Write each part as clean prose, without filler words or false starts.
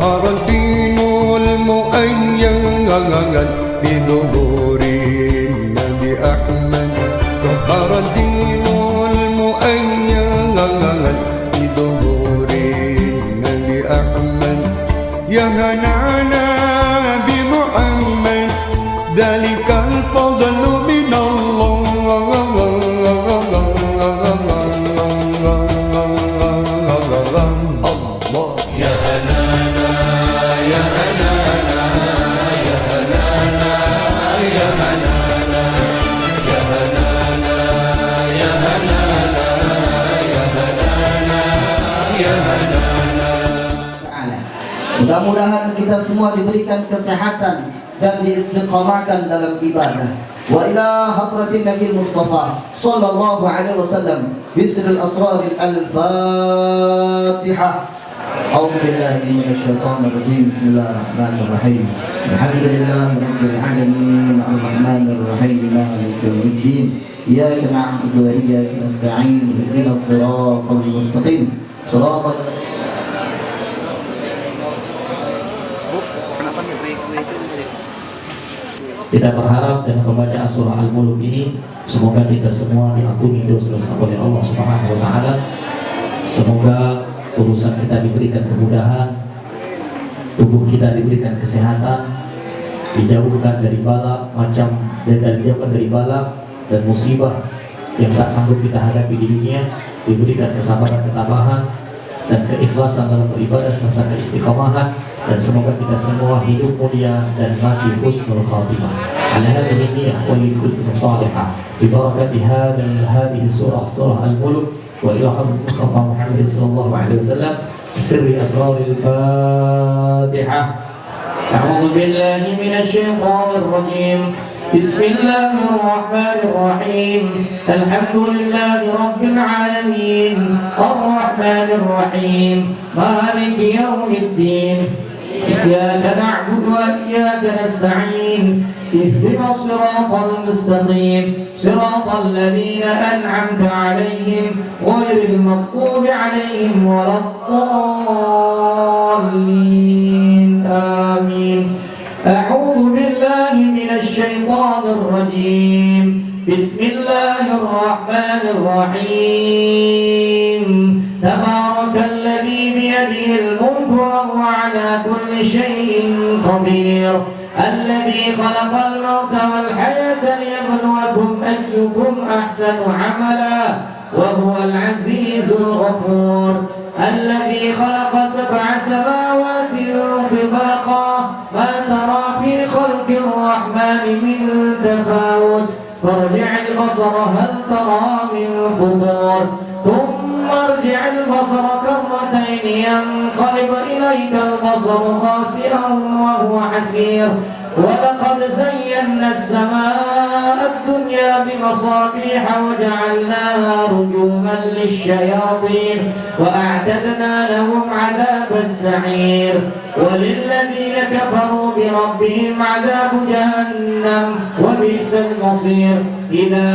ظهر الدين المؤيد بظهور النبي أحمد ظهر الدين المؤيد بظهور النبي أحمد يا هنانا بمحمد ذلك الفضل من الله Mudah-mudahan kita semua diberikan kesehatan dan diistiqamahkan dalam ibadah. Wa ila hadratin Nabi Mustafa sallallahu alaihi wasallam bisril asraril al-Fatihah. A'udzu billahi minasy syaithanir rajim. Bismillahirrahmanirrahim. Alhamdulillahi rabbil alamin arrahmanir rahim maliki yaumiddin. Iyyaka na'budu wa iyyaka nasta'in. Ihdinas siratal mustaqim. Shiratal Kita berharap dengan pembacaan surah Al-Mulk ini semoga kita semua diampuni dosa-dosa oleh Allah Subhanahu wa taala. Semoga urusan kita diberikan kemudahan, tubuh kita diberikan kesehatan, dijauhkan dari bala macam dan dijauhkan dari bala dan musibah yang tak sanggup kita hadapi di dunia, diberikan kesabaran, ketabahan dan keikhlasan dalam beribadah serta keistiqamahan, dan semoga kita semua hidup mulia dan mati husnul khatimah. Ala hadhihi niyyah wa li kulli salihah bi barakati hadhihi surah Al-Mulk wa ila hadratil Mustafa Muhammad sallallahu alaihi wasallam bi sirri asraril Fatihah. A'udzu billahi minasy syaithanir rajim. Bismillahirrahmanirrahim. Alhamdulillahi rabbil alamin arrahmanir rahim maliki yaumiddin. إياك نعبد وإياك نستعين اهدنا الصراط المستقيم صراط الذين أنعمت عليهم غير المغضوب عليهم ولا الضالين آمين. أعوذ بالله من الشيطان الرجيم. بسم الله الرحمن الرحيم. تبارك الذي بيده الملك وهو على كل شيء قدير. الذي خلق الموت والحياة ليبلوكم أيكم أحسن عملا وهو العزيز الغفور. الذي خلق 7 سماوات طباقا ما ترى في خلق الرحمن من تفاوت فارجع البصر هل ترى من فطور ثم ارجع البصر كرتين ينقلب إليك البصر خاسئا وهو حسير. ولقد زينا السماء الدنيا بمصابيح وجعلناها رجوما للشياطين وأعتدنا لهم عذاب السعير. وللذين كفروا بربهم عذاب جهنم وبئس المصير. إذا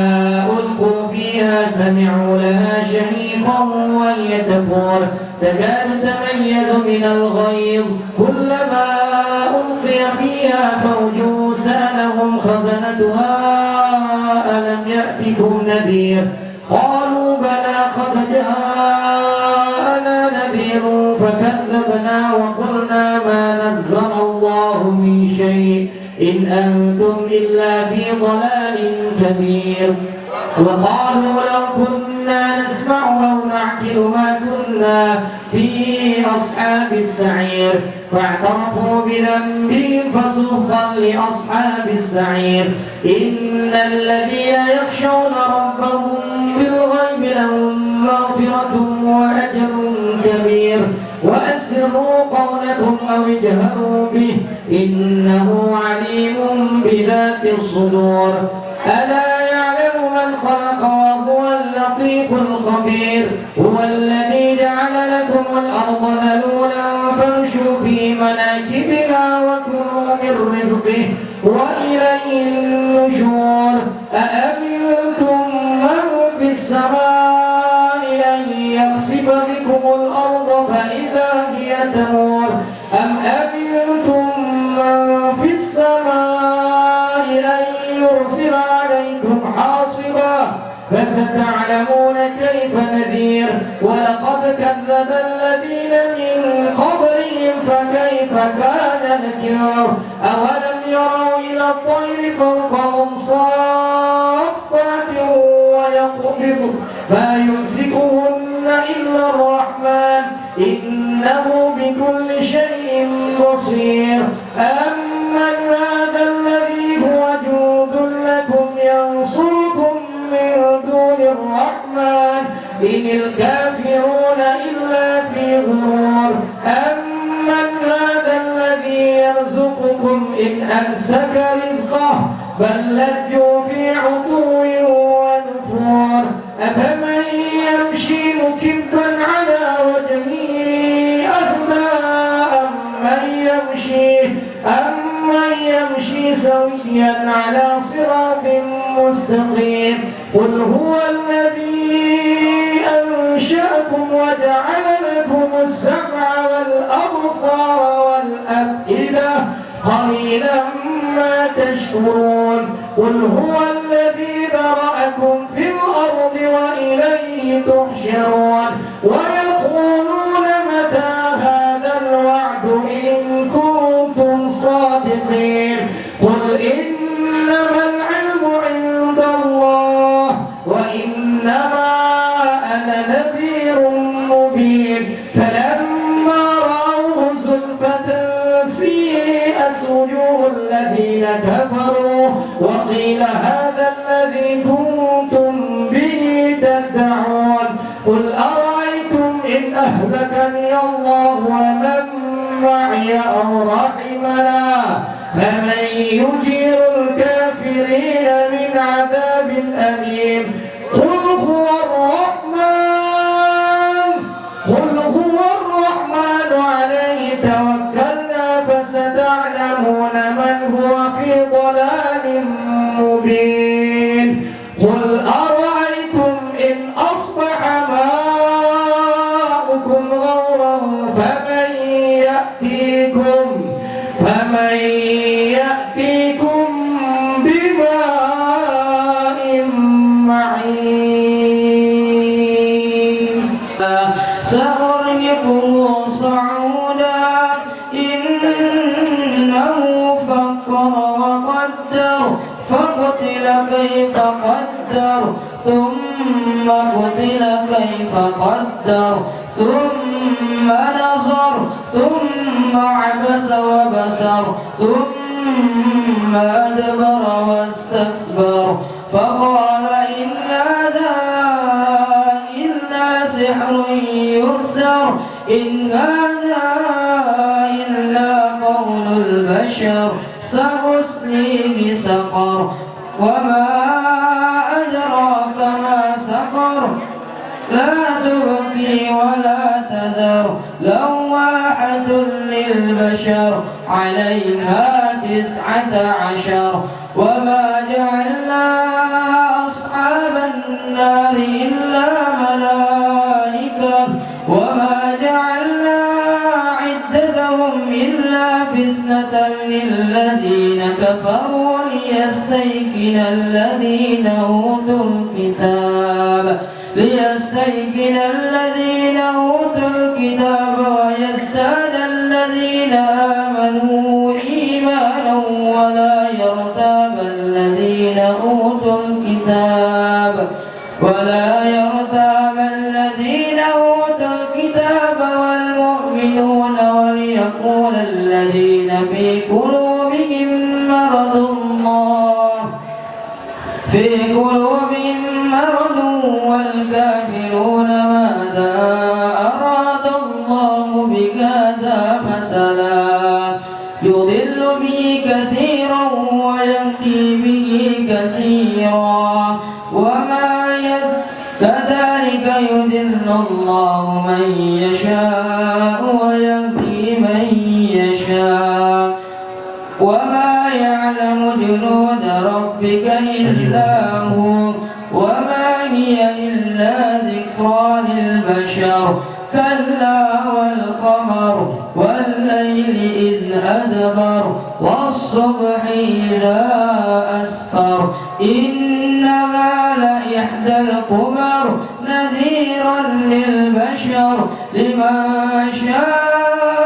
ألقوا فيها سمعوا لها شهيقا وهي تفور تكاد تميز من الغيظ كلما ألقي فيها فوج سألهم خزنتها ألم يأتكم نذير قالوا بلى قد جاءنا نذير فكذبنا وقلنا ما نزل الله من شيء إن أنتم إلا في ضلال كبير. وقالوا لو كنا نسمع أو نعقل ما كنا في أصحاب السعير فاعترفوا بذنبهم فسحقا لأصحاب السعير. إن الذين يخشون ربهم بالغيب لهم مغفرة وأجر كبير. وأسروا قولكم أو اجهروا به إنه عليم بذات الصدور. ألا يعلم من خلق وهو اللطيف الخبير. هو الذي جعل لكم الأرض ذلولا فامشوا في مناكبها وكلوا من رزقه وإليه النشور. أأمنتم من في السماء أن يخسف بكم الأرض فإذا هي تمور أم فستعلمون كيف نذير ولقد كذب الذين من قبلهم فكيف كان نكير أولم يروا إلى الطير فوقهم صافات ويقبض ما يمسكهن إلا الرحمن إنه بكل شيء بصير أمن هذا الذي هو جند لكم ينصركم من دون الرحمن إن الكافرون إلا في غرور أمن هذا الذي يرزقكم إن أمسك رزقه بل لجوا في عتو ونفور أفمن يمشي مكبا على وجهه أهدى أمن يمشي سويا على صراط مستقيم قل هو الذي أنشأكم وجعل لكم السمع والأبصار والأفئدة قليلا ما تشكرون قل هو الذي ذرأكم في الأرض وإليه تحشرون ويقولون متى هذا الوعد إن كنتم صادقين قل إنما العلم عند الله وإنما أنا نذير مبين فلما رأوه زلفة سيئت وجوه الذين كفروا وقيل هذا الذي كنتم به تدعون قل أرأيتم إن أهلكني الله ومن معي أو رحمنا فمن يجير الكافرين من عذاب أليم قل هو الرحمن عليه توكلنا فستعلمون من هو في ضلال مبين قل أرأيتم إن أصبح ماؤكم غورا فمن يأتيكم بماء معين سأرهقه صعودا إنه فكر وقدر فقتل كيف قدر ثم قتل كيف قدر ثم نظر ثم عبس وبسر ثم أدبر واستكبر فقال إن هذا إلا سحر يؤثر إن هذا إلا قول البشر سأصليه سقر وما أدراك ما سقر لا تبقي ولا تذر لواحة للبشر عليها 19 وما جعلنا أصحاب النار إلا ملائكة وما جعلنا عدتهم إلا فتنة للذين كفروا ليستيقن الذين أوتوا الكتاب ويزداد الذين آمنوا إيمانا ولا يرتاب الذين أوتوا الكتاب والمؤمنون وليقول الذين في قلوبهم مرض والكافرون ماذا أراد الله بهذا مثلا يضل به كثيرا ويهدي به كثيرا كذلك يضل الله من يشاء ويهدي من يشاء وما يعلم جنود ربك إلا هو وما هي إلا ذكرى للبشر كلا والقمر والليل إذ أدبر والصبح إذا أسفر إنها لإحدى أشد الكبر نذيرا للبشر لمن شاء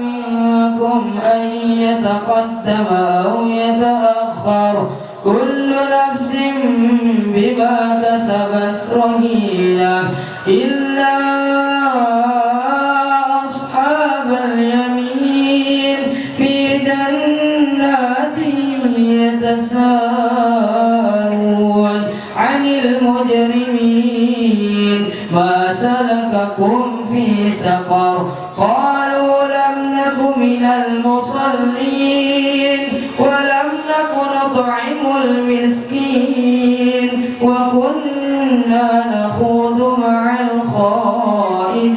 منكم أن يتقدم أو يتأخر كل نفس بما كسبت رهينة إلا أصحاب اليمين في جنات يتساءلون عن المجرمين ما سلككم في سقر قالوا لم نك من المصلين ولم نك نطعم المسكين وكنا نخوض مع الخائضين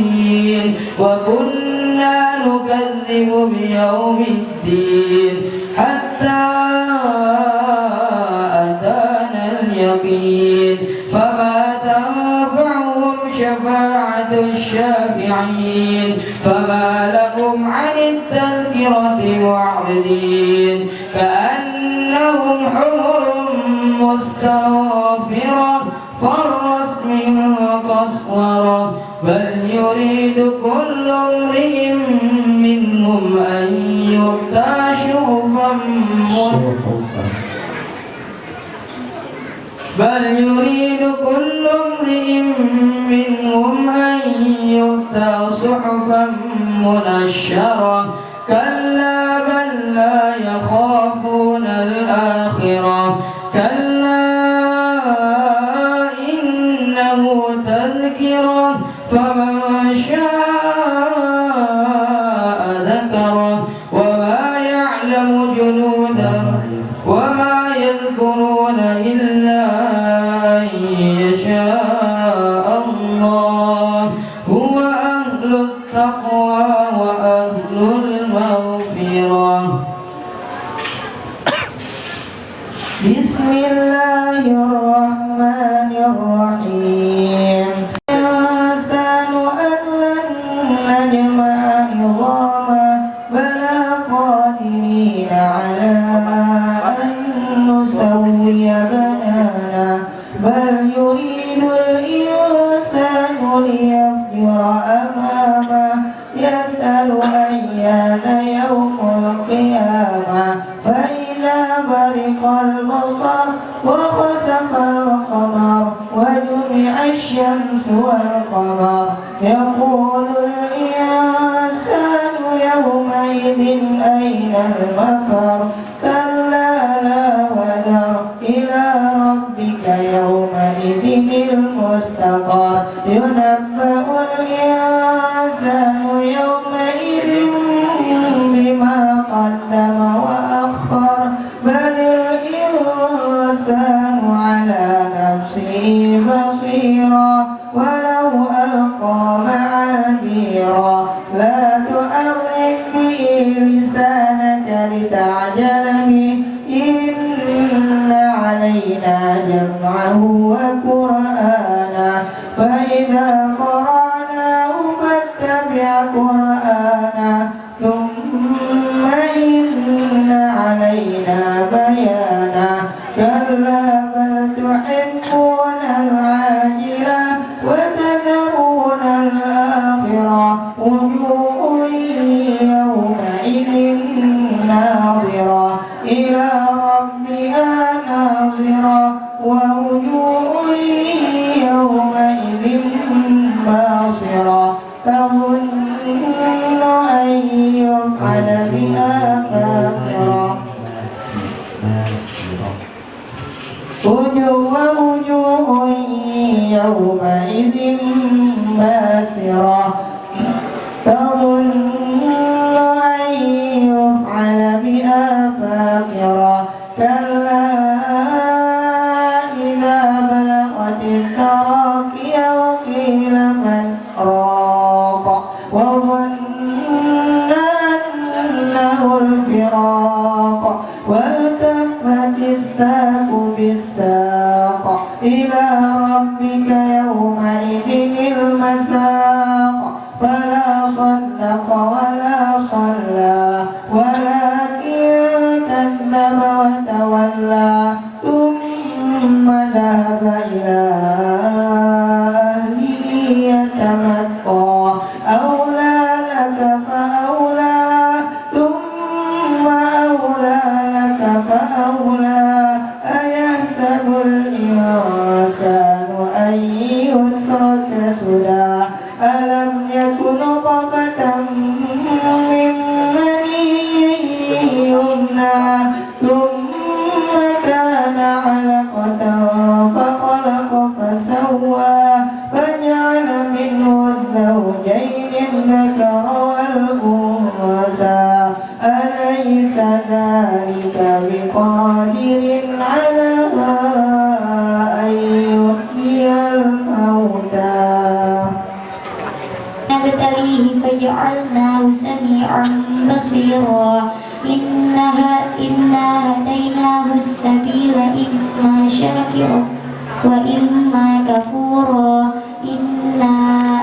وكنا نكذب بيوم الدين حتى أتانا اليقين فما تنفعهم شفاعة الشافعين فما لهم عن التذكرة معرضين كأنهم حمر مستنفرة فرت من قسورة بل يريد كل امرئ منهم أن يؤتى بل يريد كل امرئ منهم أن يؤتى صحفا منشرة كلا بل لا يخافون الآخرة كلا إنه تذكرة فمن شاء ذكره وما يعلم جنوده وما يذكرون إلا أن يشاء الله هو أهل التقوى وأهل المغفرة. بسم الله الرحمن الرحيم. الإنسان أن لن نجمع عظاما بلى قادرين على أن نسوي بنانا بل يريد الإنسان ليفجر أمامه يسأل أيان يوم القيامة فإذا برق البصر وخسف القمر وجمع الشمس والقمر يقول الإنسان يومئذ أين المفر كلا لا وزر إلى ربك يومئذ المستقر ينبأ الإنسان يومئذ بما قدم وأخر بل الإنسان على نفسه بصيرا ولو ألقى معاذيرا لا تؤرخ به لسانك لتعجل به إن علينا جمعه وقرآنه فإذا قرأناه فاتبع قرآنه ثم إن علينا بيانه كلا بل تحبون العاجلة وتذرون الآخرة وجوه يومئذ ناظرة إلى ربها ناظرة ووجوه يومئذ باصرة تظن أن يفعل بها فاقرة ووجوه يومئذ باسرة تظن أن يفعل بها فاقرة كلا إذا بلغت التراقي وقيل من راق وظن أنه الفراق والتفت الساق بالساق إلى ربك يومئذ المساق فلا صدق ولا صلى ولكن كذب وتولى ثم ذهب ذهب إلى أهله يتمطى أولى لك فأولى ثم أولى لك فأولى أيحسب الإنسان أن يترك سدى ألم يكن نطفة من مني يمنى ثم كان علقة فخلق فسوى فجعل منه الزوجين الذكر والأنثى أليس ذلك بقادر على أن يحيي الموتى نبتليه فجعلناه سميعا بصيرا إنا هديناه السبيل إما شاكرا وإما كفورا إنا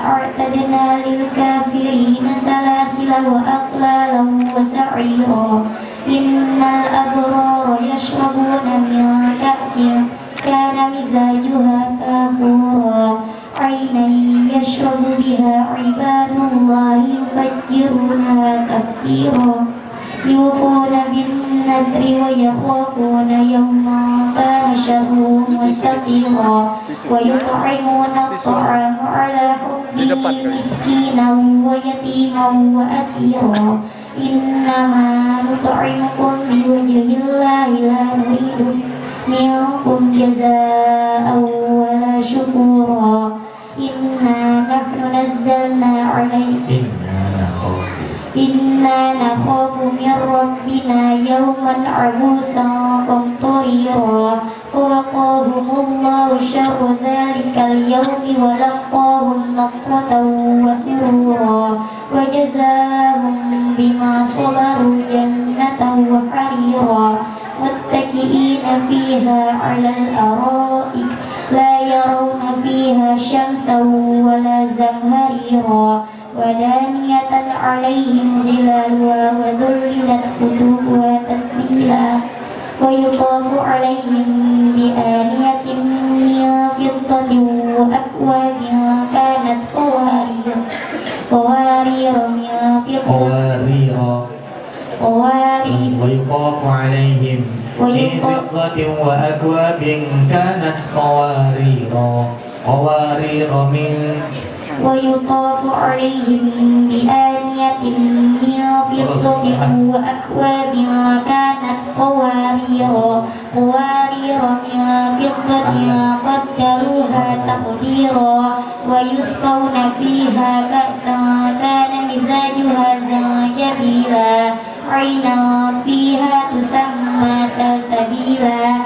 أعتدنا للكافرين سلاسل وأغلالا وسعيرا إن الأبرار يشربون من كأس كان مزاجها كافورا عينا يشرب بها عباد الله يفجرونها تفجيرا يوفون بالنذر ويخافون يوما كان شره مستطيرا ويطعمون الطعام على حبه مسكينا ويتيما وأسيرا إنما نطعمكم لوجه الله لا نريد منكم جزاء ولا شكورا إنا نحن نزلنا عليكم إنا نخاف من ربنا يوما عبوسا قمطريرا فوقاهم الله شر ذلك اليوم ولقاهم نضرة وسرورا وجزاهم بما صبروا جنة وحريرا متكئين فيها على الأرائك لا يرون فيها شمسا ولا زمهريرا ودانية عليهم ظلالها وذللت قطوفها تذليلا ويطاف عليهم بآنية من فضة وأكواب كانت قوارير من فضة ويطاف عليهم من فضة وأكواب كانت قوارير من ويطاف عليهم بآنية من فضة وأكواب كانت قوارير من فضة قدروها تقديرا ويسقون فيها كأسا كان مزاجها زنجبيلا عينا فيها تسمى سلسبيلا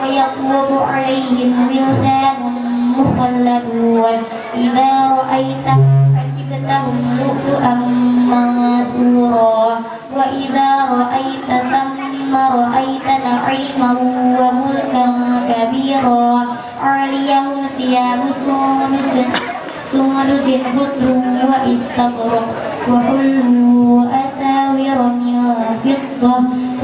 ويطوف عليهم ولدان مخلدون إذا رأيتهم حسبتهم لؤلؤا منثورا وإذا رأيت ثم رأيت نعيما وملكا كبيرا عاليهم ثياب سندس خضر واستبرق وحلوا أساور من فضة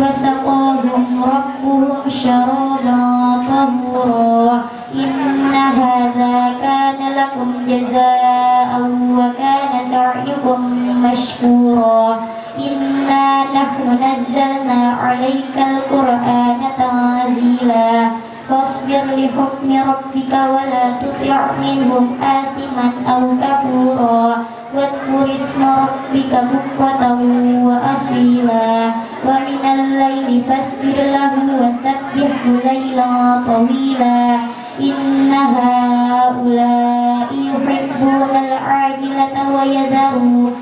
وسقاهم ربهم شرابا طهورا إن هذا كان لكم جزاء وكان سعيكم مشكورا إنا نحن نزلنا عليك القرآن تنزيلا فاصبر لحكم ربك ولا تطع منهم آثما أو كفورا واذكر اسم ربك بكرة وأصيلا ومن الليل فاسجد له وسبحه ليلا طويلا إن هؤلاء يحبون العاجلة ويذرون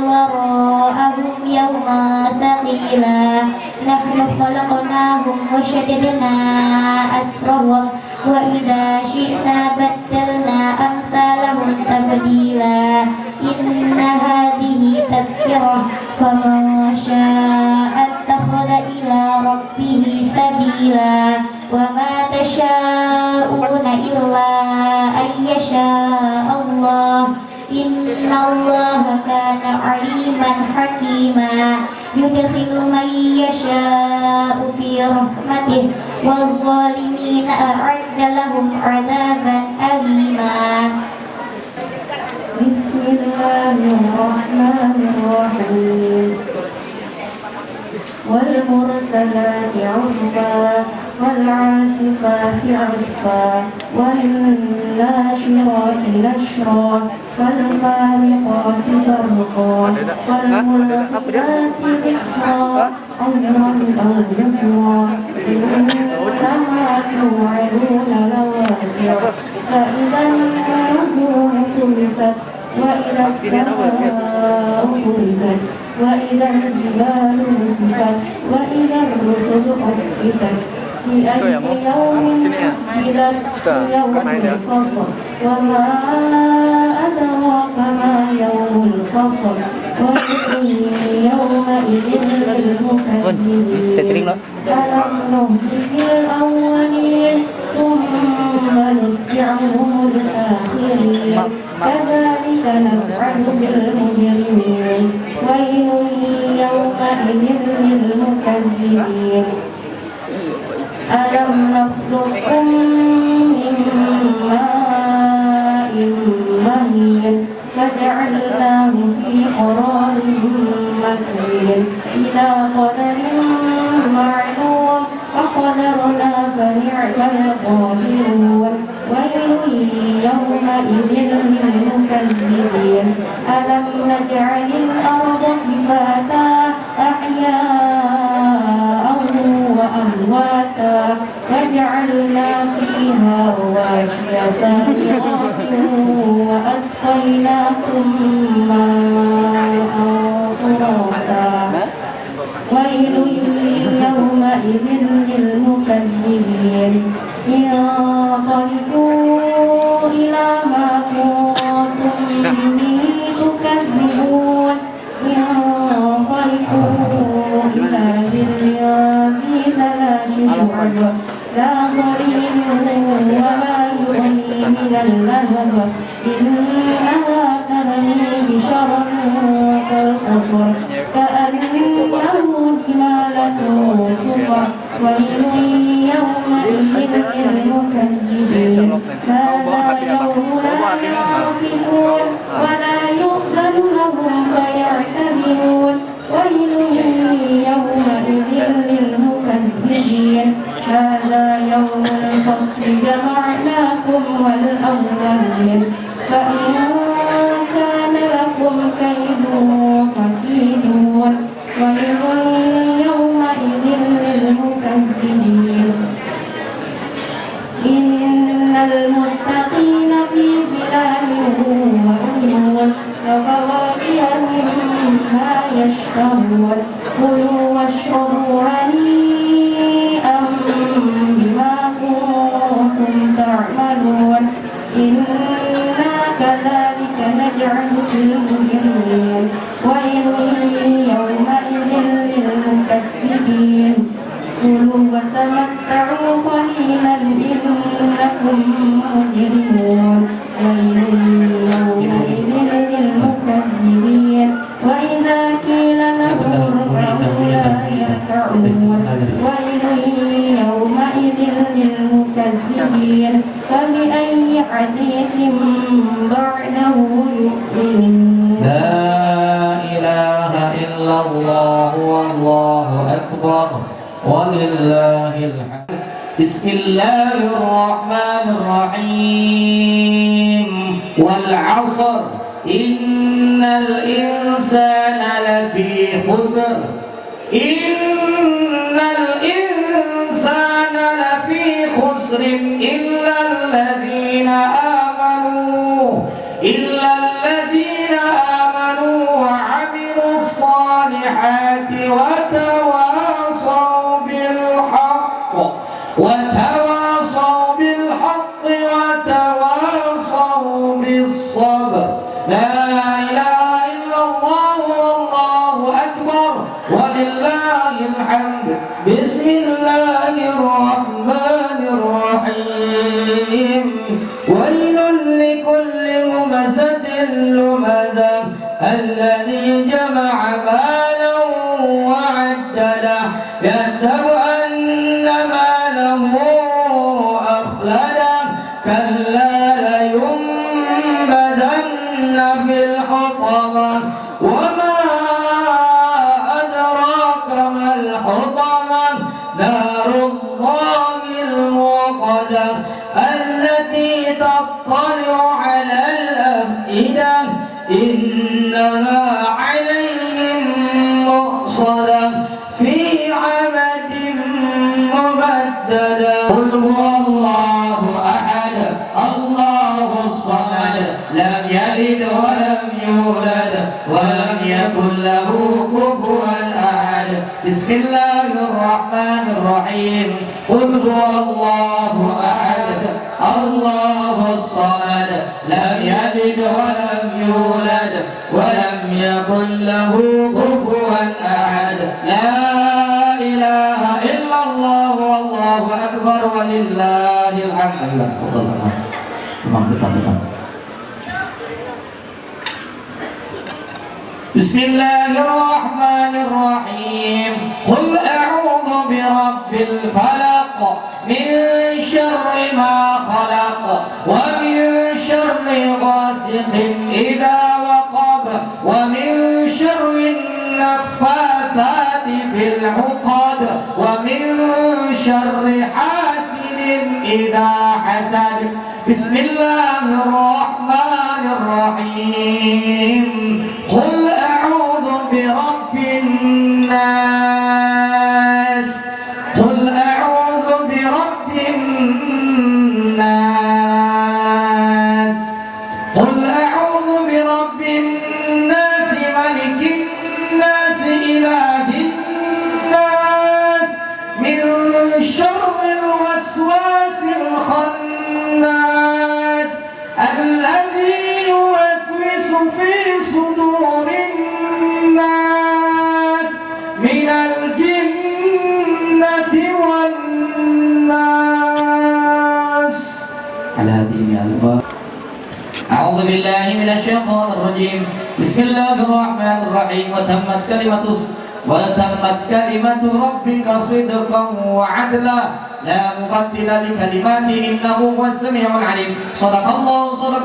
وراءهم يوما ثقيلا نحن خلقناهم وشددنا أسرهم وإذا شئنا بدلنا أمثالهم تبديلا إن هذه تذكرة فمن شاء اتخذ إلى ربه سبيلا وما تشاءون إلا أن يشاء الله إن الله كان عليما حكيما يدخل من يشاء في رحمته والظالمين أعد لهم عذابا أليما. بسم الله الرحمن الرحيم. والمرسلات عرفا فالعاصفات عصفا والناشرات نشرا فالفارقات فرقا فالملقيات ذكرا عذرا أو نذرا إنما توعدون لواقع فإذا النجوم طمست وإذا السماء فرجت وإذا الجبال نسفت وإذا الرسل أقتت لأي يوم أجلت يوم الفصل وما أدراك ما يوم الفصل ويل يومئذ للمكذبين ألم نهلك الأولين ثم نتبعهم الآخرين كذلك نفعل بالمجرمين ويل يومئذ للمكذبين ألم نخلقكم من ماء مهين فجعلناه في قرار مكين إلى قدر معلوم فقدرنا فنعم القادرون ويل يومئذ للمكذبين ألم نجعل الأرض كفاتا أحياء وأمواتا وجعلنا فيها رواسي سابغات وأسقيناكم ماء فراتا ويل يومئذ للمكذبين انطلقوا إلى ما كنتم به تكذبون انطلقوا إلى ذل ذي ثلاث شعب لا ظليل ولا يغني من اللهب إنها ترمي بشرر كالقصر كأنه جمالة صفر ويل يومئذ للمكذبين هذا يوم لا ينطقون ولا يؤذن لهم فيعتذرون ويل يومئذ للمكذبين هذا يوم الفصل جمعناكم والأولين فإن كان لكم كيد فكيدون ويل يومئذ للمكذبين إن المتقين في ظلال وعيون وفواكه مما يشتهون كلوا واشربوا هنيئا بما كنتم تعملون إنا كذلك نجعل للمجرمين ويل يومئذ للمكذبين كلوا وتمتعوا قليلا إنكم مجرمون ويل يومئذ للمكذبين وإذا قيل لهم اركعوا لا يركعون ويل يومئذ للمكذبين فبأي حديث بعده يؤمنون لا إله إلا الله والله أكبر ولله الحمد. بسم الله الرحمن الرحيم. والعصر إن الإنسان لفي خسر إن الإنسان لفي خسر إلا الذين آمنوا وعملوا الصالحات وتواصوا بالحق وتواصوا بالصبر. لا إله إلا الله والله أكبر ولله الحمد. بسم الله الرحمن الرحيم. ويل لكل همزة لمزة الذي جمع مالا وعدده يحسب أن ماله أخلده كلا لينبذن في الحطمة وما أدراك ما الحطمة نار الله الموقدة التي تطلع على الأفئدة إنها عليهم مؤصدة في عمد ممددة قل هو الله أحد الله الصمد لم يلد ولم يولد ولم يكن له كفوا أحد بسم الله الرحمن الرحيم قل هو الله أحد الله الصمد لم يلد ولم يولد ولم يكن له كفوا أحد لا إله إلا الله والله أكبر ولله الحمد. بسم الله الرحمن الرحيم قل أعوذ برب الفلق من شر ما خلق ومن شر غاسق إذا وقب ومن شر النفاثات في العقد ومن شر حاسد إذا حسد بسم الله الرحمن الرحيم قل أعوذ برب الناس قل أعوذ برب الناس قل أعوذ برب الناس ملك الناس إله الناس من شر الوسواس الخناس الذي يوسوس في صدور الناس من الجنة والناس على هذه الألفاظ. أعوذ بالله من الشيطان الرجيم بسم الله الرحمن الرحيم وتمت كلمة ربك صدقا وعدلا لا مبدل لكلماته إنه هو السميع العليم صدق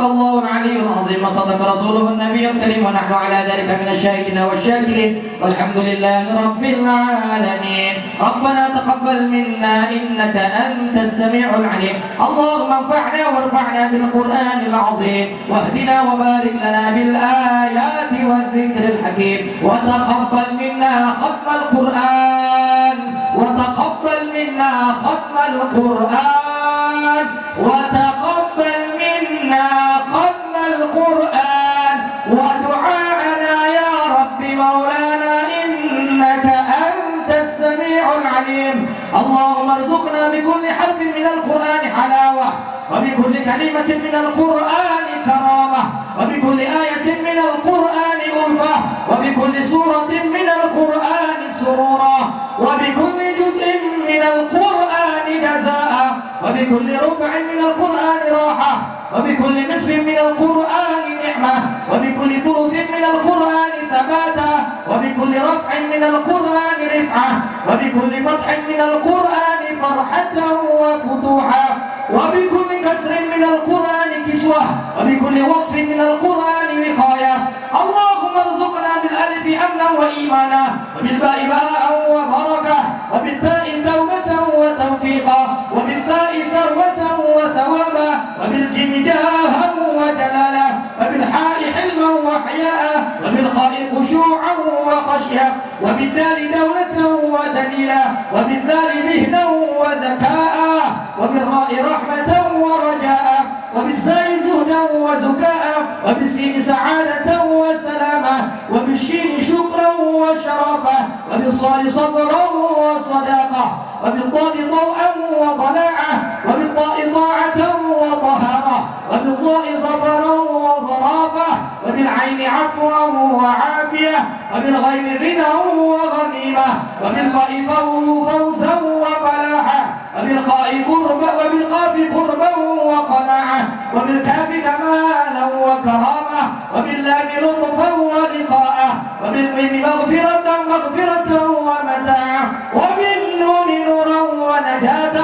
الله العلي العظيم وصدق رسوله النبي الكريم ونحن على ذلك من الشاهدين والشاكرين والحمد لله رب العالمين ربنا تقبل منا إنك أنت السميع العليم اللهم انفعنا وارفعنا بالقرآن العظيم واهدنا وبارك لنا بالآيات والذكر الحكيم وتقبل منا ختم القرآن وتقبل منا ختم القرآن وتقبل منا ختم القرآن ودعاءنا يا رب مولانا إنك أنت السميع العليم اللهم ارزقنا بكل حرف من القرآن حلاوة وبكل كلمة من القرآن كرامة وبكل آية من القرآن ألفة وبكل سورة من القرآن سرورا وبكل جزء من القرآن جزاء وبكل ربع من القرآن راحة وبكل نصف من القرآن نعمة وبكل ثلث من القرآن ثباتا وبكل رفع من القرآن رفعة وبكل فتح من القرآن فرحة وفتوحا وبكل كسر من القرآن كسوة وبكل وقف من القرآن وقاية اللهم ارزقنا بالألف أمنا وإيمانا وبالباء باء وبركة وبالتاء توبة وتوفيقا وبالتاء ثروة وثوابا وبالجيم جاها وجلالا وبالحاء حلما وحياء وبالخاء خشوعا وخشية وبالدال دولة ودليلا وبالذال ذهنا وذكاء وبالراء رحمة ورجاء وبالزاء زهدا وزكاء وبالسين سعادة وسلامة وبالشين شكرا وشرفا وبالصاد صبرا وصداقة وبالضاد ضوءا وضلاعة وبالطاء طاعة وطهارة وبالضاء ظفرا وظرافة وبالعين عفوا وعافية وبالغين غنى وغنيمة وبالباء فوزا وفلاحا وبالقاف قربا وقناعة وبالكاف كمالا وكرامة وباللام لطفا ولقاء وبالميم مغفرة مغفرة ومتاع، وبالنون نورا ونجاة،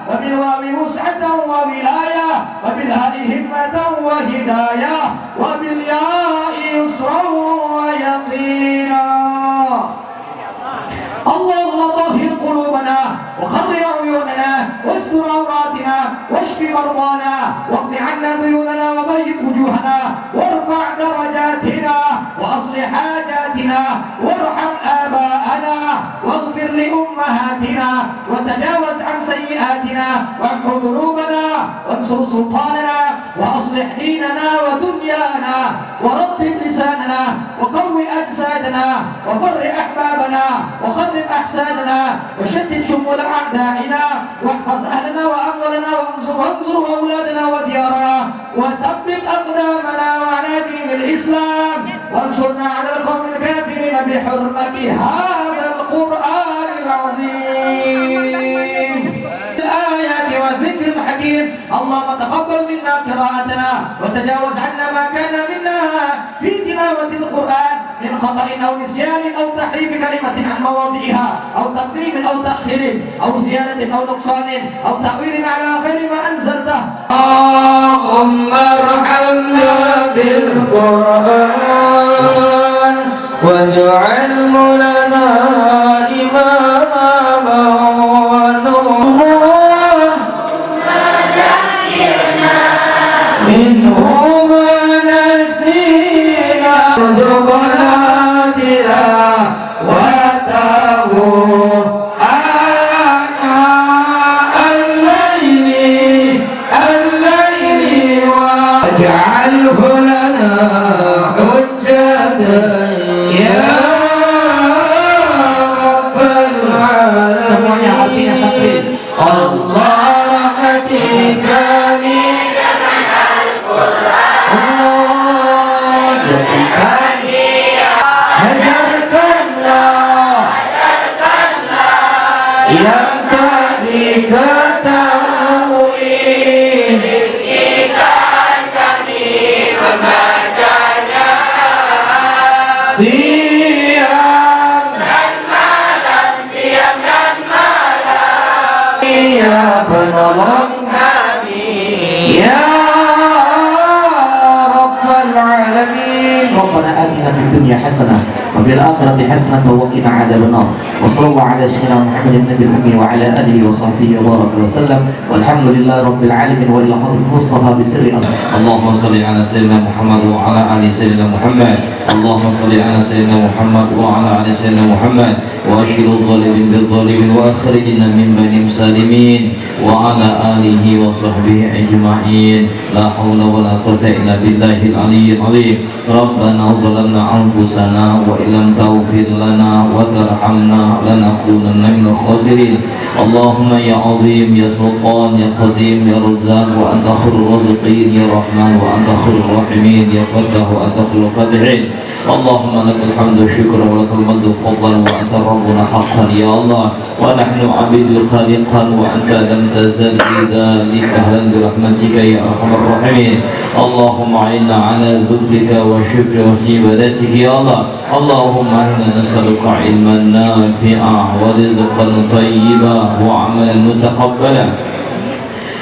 وبالواو وسعة وولاية، وبالهاء همة وهداية، وبالياء يسرا ويقينا. اللهم طهر قلوبنا وقر عيوننا واستر عوراتنا واشف مرضانا واقض عنا ديوننا وبيض وجوهنا وارفع درجاتنا واصلح حاجاتنا وارحم آباءنا واغفر لأمهاتنا وتجاوز عن سيئاتنا وامحو ذنوبنا وانصر سلطاننا واصلح ديننا ودنيانا ورطب لساننا وقوي أجسادنا وفر أحبابنا وخرب أحسادنا وشتت شمول أعدائنا واحفظ أهلنا وأموالنا وانظر أولادنا وديارنا وثبت أقدامنا وعلى دين الإسلام وانصرنا على القوم الكافرين بحرمة هذا القرآن العظيم الآيات والذكر الحكيم. اللهم تقبل منا قراءتنا وتجاوز عنا ما كان منا في تلاوة القرآن من خطأ أو نسيان أو تحريف كلمة عن مواضعها أو تقديم أو تأخير أو زيادة أو نقصان أو تأويل على خير ما أنزلته. اللهم ارحمنا بالقرآن واجعله لنا إماما ونورا منه ما نسينا ارزقنا تلاوته آناء الليل واجعله لنا حجة يا رب العالمين. الله رحمتك yang tadi ketahui, rizkikan kami membacanya siang dan malam, ya penolong kami ya Rabbal Alamin. Rabbana atina fid dunya hasanah wa fil akhirati hasanah wa qina adzabannar. وصلى الله على سيدنا محمد النبي الأمي وعلى آله وصحبه وبارك وسلم والحمد لله رب العالمين. وإلى حضرة المصطفى بسر اللهم صل على سيدنا محمد وعلى آل سيدنا محمد. اللهم صل على سيدنا محمد وعلى آل سيدنا محمد. وأشهد الظالمين بالظالمين وأخرجنا من بينهم سالمين وعلى آله وصحبه أجمعين. لا حول ولا قوة إلا بالله العلي العظيم. ربنا ظلمنا أنفسنا وإن لم تغفر لنا وترحمنا لنكونن من الخاسرين. اللهم يا عظيم يا سلطان يا قديم يا رزاق وأنت خير الرازقين يا رحمن وأنت خير الراحمين يا فتاح وأنت خير الفاتحين. اللهم لك الحمد والشكر ولك المجد فضلا وأنت ربنا حقا يا الله ونحن عبيدك خالقا وأنت لم تزل بذلك أهلا برحمتك يا أرحم الراحمين. اللهم أعنا على ذكرك وشكر وعبادتك يا الله. اللهم إنا نسألك علما نافعا ورزقا طيبا وعملا متقبلا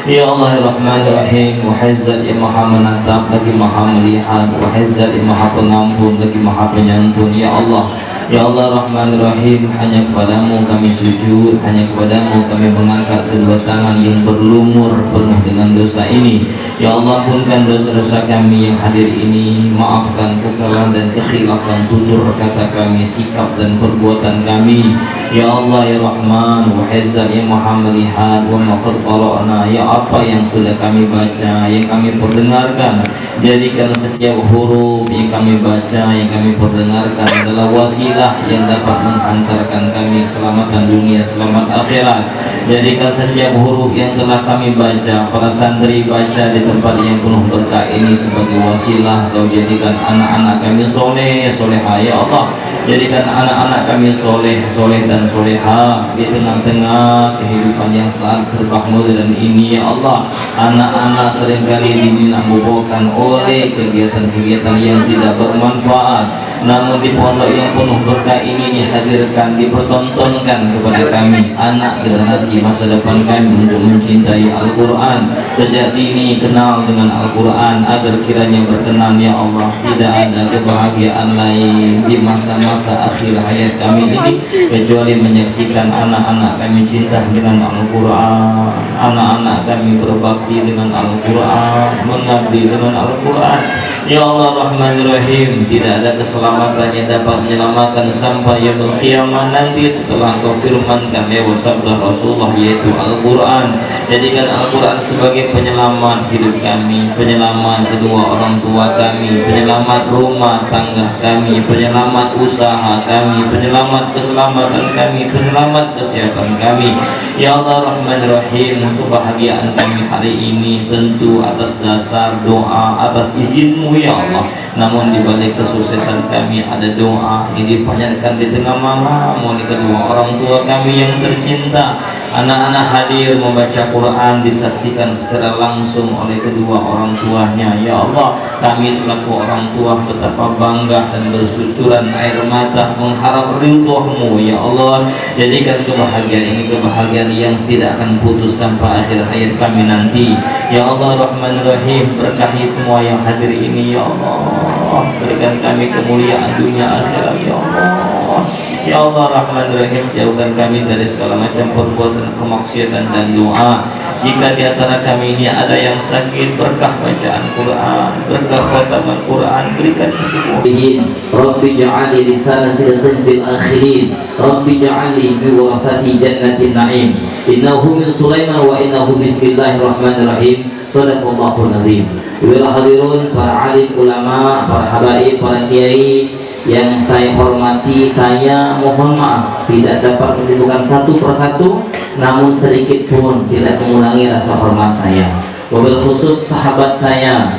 Ya Allah ya Rahman ya Rahim. Wahai Zat yang Maha menatap lagi Maha melihat, wahai Zat yang Maha pengampun lagi Maha penyantun. Ya Allah, ya Allah Rahman Rahim, hanya kepadamu kami sujud, hanya kepadamu kami mengangkat kedua tangan yang berlumur penuh dengan dosa ini. Ya Allah, ampunkan dosa-dosa kami yang hadir ini, maafkan kesalahan dan kekhilafan tutur kata kami, sikap dan perbuatan kami. Ya Allah ya Rahman, wahai Zat yang Maha melihat, wa ma qad qara'na, ya apa yang sudah kami baca, yang kami perdengarkan, jadikan setiap huruf yang kami baca, yang kami perdengarkan adalah wasilah yang dapat menghantarkan kami keselamatan dunia, selamat akhirat. Jadikan setiap huruf yang telah kami baca, para santri baca di tempat yang penuh berkah ini sebagai wasilah. Kau jadikan anak-anak kami soleh, soleha ya Allah. Jadikan anak-anak kami soleh, soleh dan soleha di tengah-tengah kehidupan yang saat serba modern ini ya Allah. Anak-anak seringkali dinambukan oleh kegiatan-kegiatan yang tidak bermanfaat. Namun di pondok yang penuh berkah ini dihadirkan, dipertontonkan kepada kami anak generasi masa depan kami untuk mencintai Al-Quran, sejak dini kenal dengan Al-Quran, agar kiranya berkenan ya Allah. Tidak ada kebahagiaan lain di masa-masa akhir hayat kami ini kecuali menyaksikan anak-anak kami cinta dengan Al-Quran, anak-anak kami berbakti dengan Al-Quran, mengabdi dengan Al-Quran. Ya Allah Rahman Rahim, tidak ada keselamatan yang dapat menyelamatkan sampai yaumul qiyamah nanti setelah Engkau firmankan lewat sabda Rasulullah, yaitu Al-Quran. Jadikan Al-Quran sebagai penyelamat hidup kami, penyelamat kedua orang tua kami, penyelamat rumah tangga kami, penyelamat usaha kami, penyelamat keselamatan kami, penyelamat kesehatan kami. Ya Allah Rahman Rahim, kebahagiaan kami hari ini tentu atas dasar doa, atas izin-Mu ya Allah. Namun di balik kesuksesan kami ada doa yang dipanjatkan di tengah malam oleh kedua orang tua kami yang tercinta. Anak-anak hadir membaca Quran disaksikan secara langsung oleh kedua orang tuanya. Ya Allah, kami selaku orang tua betapa bangga dan bersucuran air mata mengharap ridho-Mu ya Allah. Jadikan kebahagiaan ini kebahagiaan yang tidak akan putus sampai akhir hayat kami nanti. Ya Allah Rahman Rahim, berkahi semua yang hadir ini ya Allah. Berikan kami kemuliaan dunia akhirat ya Allah. Ya Allah Rahman Rahim, jauhkan kami dari segala macam perbuatan kemaksiatan dan doa. Jika di antara kami ini ada yang sakit, berkah bacaan Quran, berkah khataman Quran, berikan kesembuhan. Rabbi ja'ali lisana sidqin fil akhirin, Rabbi ja'ali fi warasati jannatin na'im. Innahu min Sulaiman wa innahu bismillahirrahmanirrahim. Sadaqallahul azim. Bila hadirun para alim ulama, para habaib, para kiai yang saya hormati, saya mohon maaf tidak dapat menyebutkan satu persatu, namun sedikit pun tidak mengurangi rasa hormat saya. Wabil khusus sahabat saya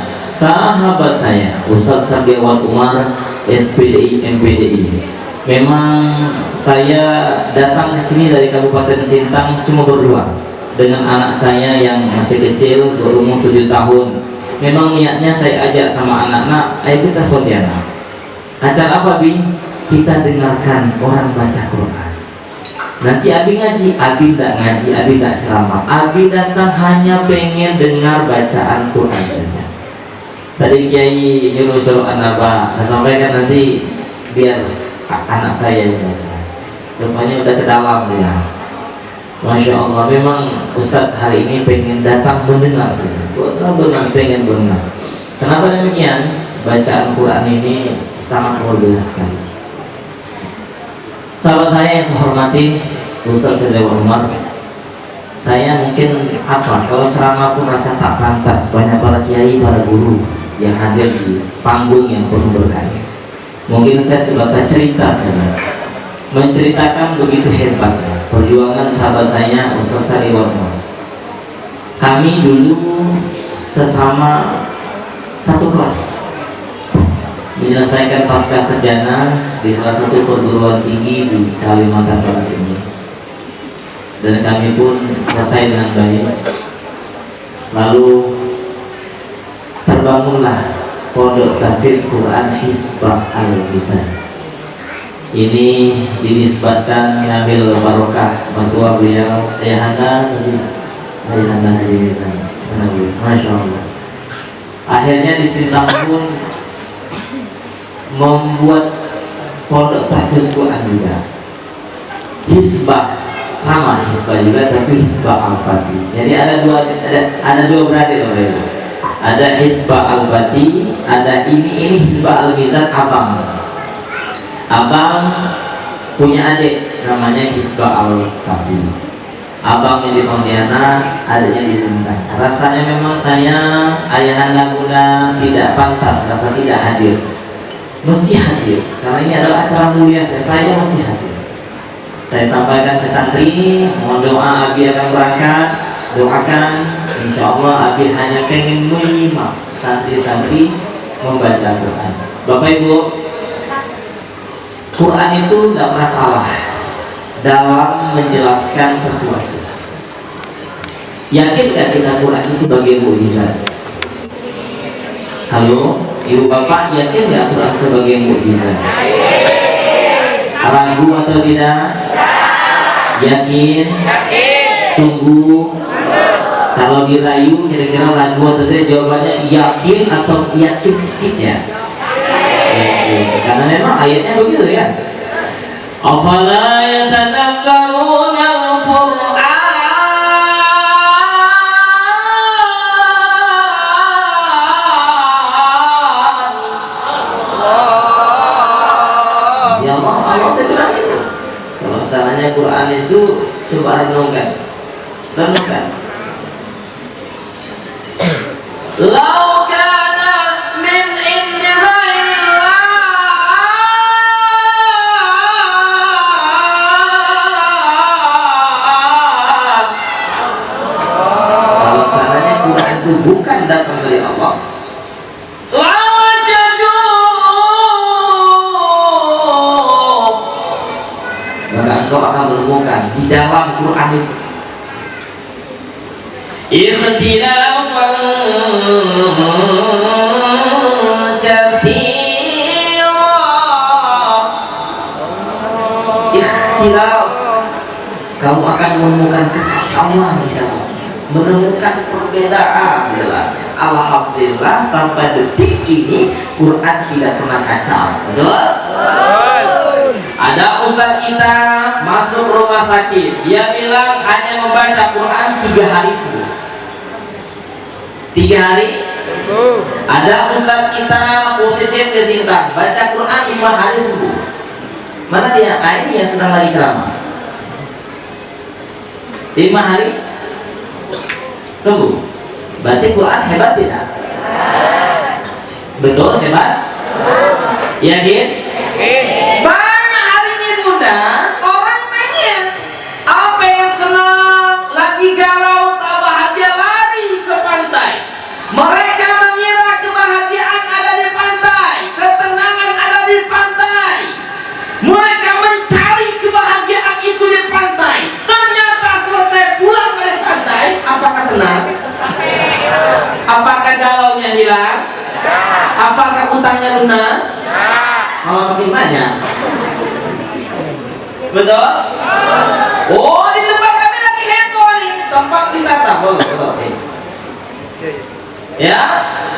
Ustaz Sagiawan Umar, SPDI MPDI. Memang saya datang ke sini dari Kabupaten Sintang cuma berdua dengan anak saya yang masih kecil berumur 7 tahun. Memang niatnya saya ajak sama anak-anak, ayo kita Pontianak. Acara apa Bi? Kita dengarkan orang baca Quran. Nanti Abi ngaji, Abi tidak ngaji, Abi tidak ceramah. Abi datang hanya pengen dengar bacaan Quran saja. Tadi Kiai nyuruh suruh anak sampaikan nanti biar anak saya yang baca. Rupanya udah ke dalam ya. Masya Allah, memang Ustadz hari ini pengen datang mendengar saja. Benar-benar pengen berenang. Kenapa demikian? Bacaan Quran ini sangat luar biasa sekali. Sahabat saya yang saya hormati, Ustaz Sagiawan Umar, saya mungkin kalau ceramah pun rasa tak pantas. Banyak para kiai, para guru yang hadir di panggung yang penuh berkah. Mungkin saya sebatas cerita saja, menceritakan begitu hebat perjuangan sahabat saya Ustaz Sagiawan Umar. Kami dulu sesama satu kelas menyelesaikan pasca sarjana di salah satu perguruan tinggi di Kalimantan Barat ini, dan kami pun selesai dengan baik. Lalu terbangunlah Pondok Tahfiz Quran Hizbah Al-Lisan. Ini dinisbatkan mengambil barokah mertua beliau, Ayahanda Al-Lisan. Masya Allah. Akhirnya di Sintang pun membuat Pondok Tahfiz Quran juga. Hizbah sama Hizbah juga, tapi Hizbah Al-Fatih. Jadi ada dua beradik oleh itu. Ada Hizbah Al-Fatih, ada ini Hizbah Al-Mizan. Abang punya adik namanya Hizbah Al-Fatih. Abangnya di Pontianak, adiknya di Sintang. Rasanya memang saya ayahanda muda tidak pantas, rasa tidak hadir. Mesti hadir, karena ini adalah acara mulia saya mesti hadir. Saya sampaikan ke santri, mohon doa Abi akan berangkat, doakan, insya Allah Abi hanya pengen menyimak santri-santri membaca Quran. Bapak Ibu, Quran itu tidak pernah salah dalam menjelaskan sesuatu. Yakin gak kita Quran itu sebagai mukjizat? Halo? Ibu bapak yakin nggak Quran sebagai mukjizat? Ragu atau tidak? Yakin? Sungguh? Kalau dirayu kira-kira ragu atau tidak? Jawabannya yakin atau yakin sedikit ya? Yakin. Karena memang ayatnya begitu ya. Afala yatadabbaruna al-Qur'an. Ya Allah bilang itu. Kalau salahnya Quran itu coba renungkan. Lau kana min indi ghairillah. Kalau salahnya Quran itu bukan datang dari Allah, maka engkau akan menemukan di dalam Quran itu ikhtilafan katsira. Ikhtilaf, kamu akan menemukan kekacauan di dalam, menemukan perbedaan. Alhamdulillah sampai detik ini Quran tidak pernah kacau. Betul? Ada ustaz kita masuk rumah sakit, dia bilang hanya membaca Quran 3 hari sembuh. 3 hari. Ada ustaz kita positif desinfektan, baca Quran 5 hari sembuh. Mana dia? Ini yang sedang lagi ceramah. 5 hari sembuh. Berarti Quran hebat tidak? Betul hebat? Yakin? Banyak hari ini bunda, orang pengen apa yang senang, lagi galau, tak bahagia, lari ke pantai. Mereka mengira kebahagiaan ada di pantai, ketenangan ada di pantai. Mereka mencari kebahagiaan itu di pantai. Ternyata selesai pulang dari pantai, apakah tenang? Apakah galaunya hilang? Apakah utangnya lunas? Malah makin banyak. Betul? Oh, di tempat kami lagi heboh nih, tempat wisata. Boleh. Ya,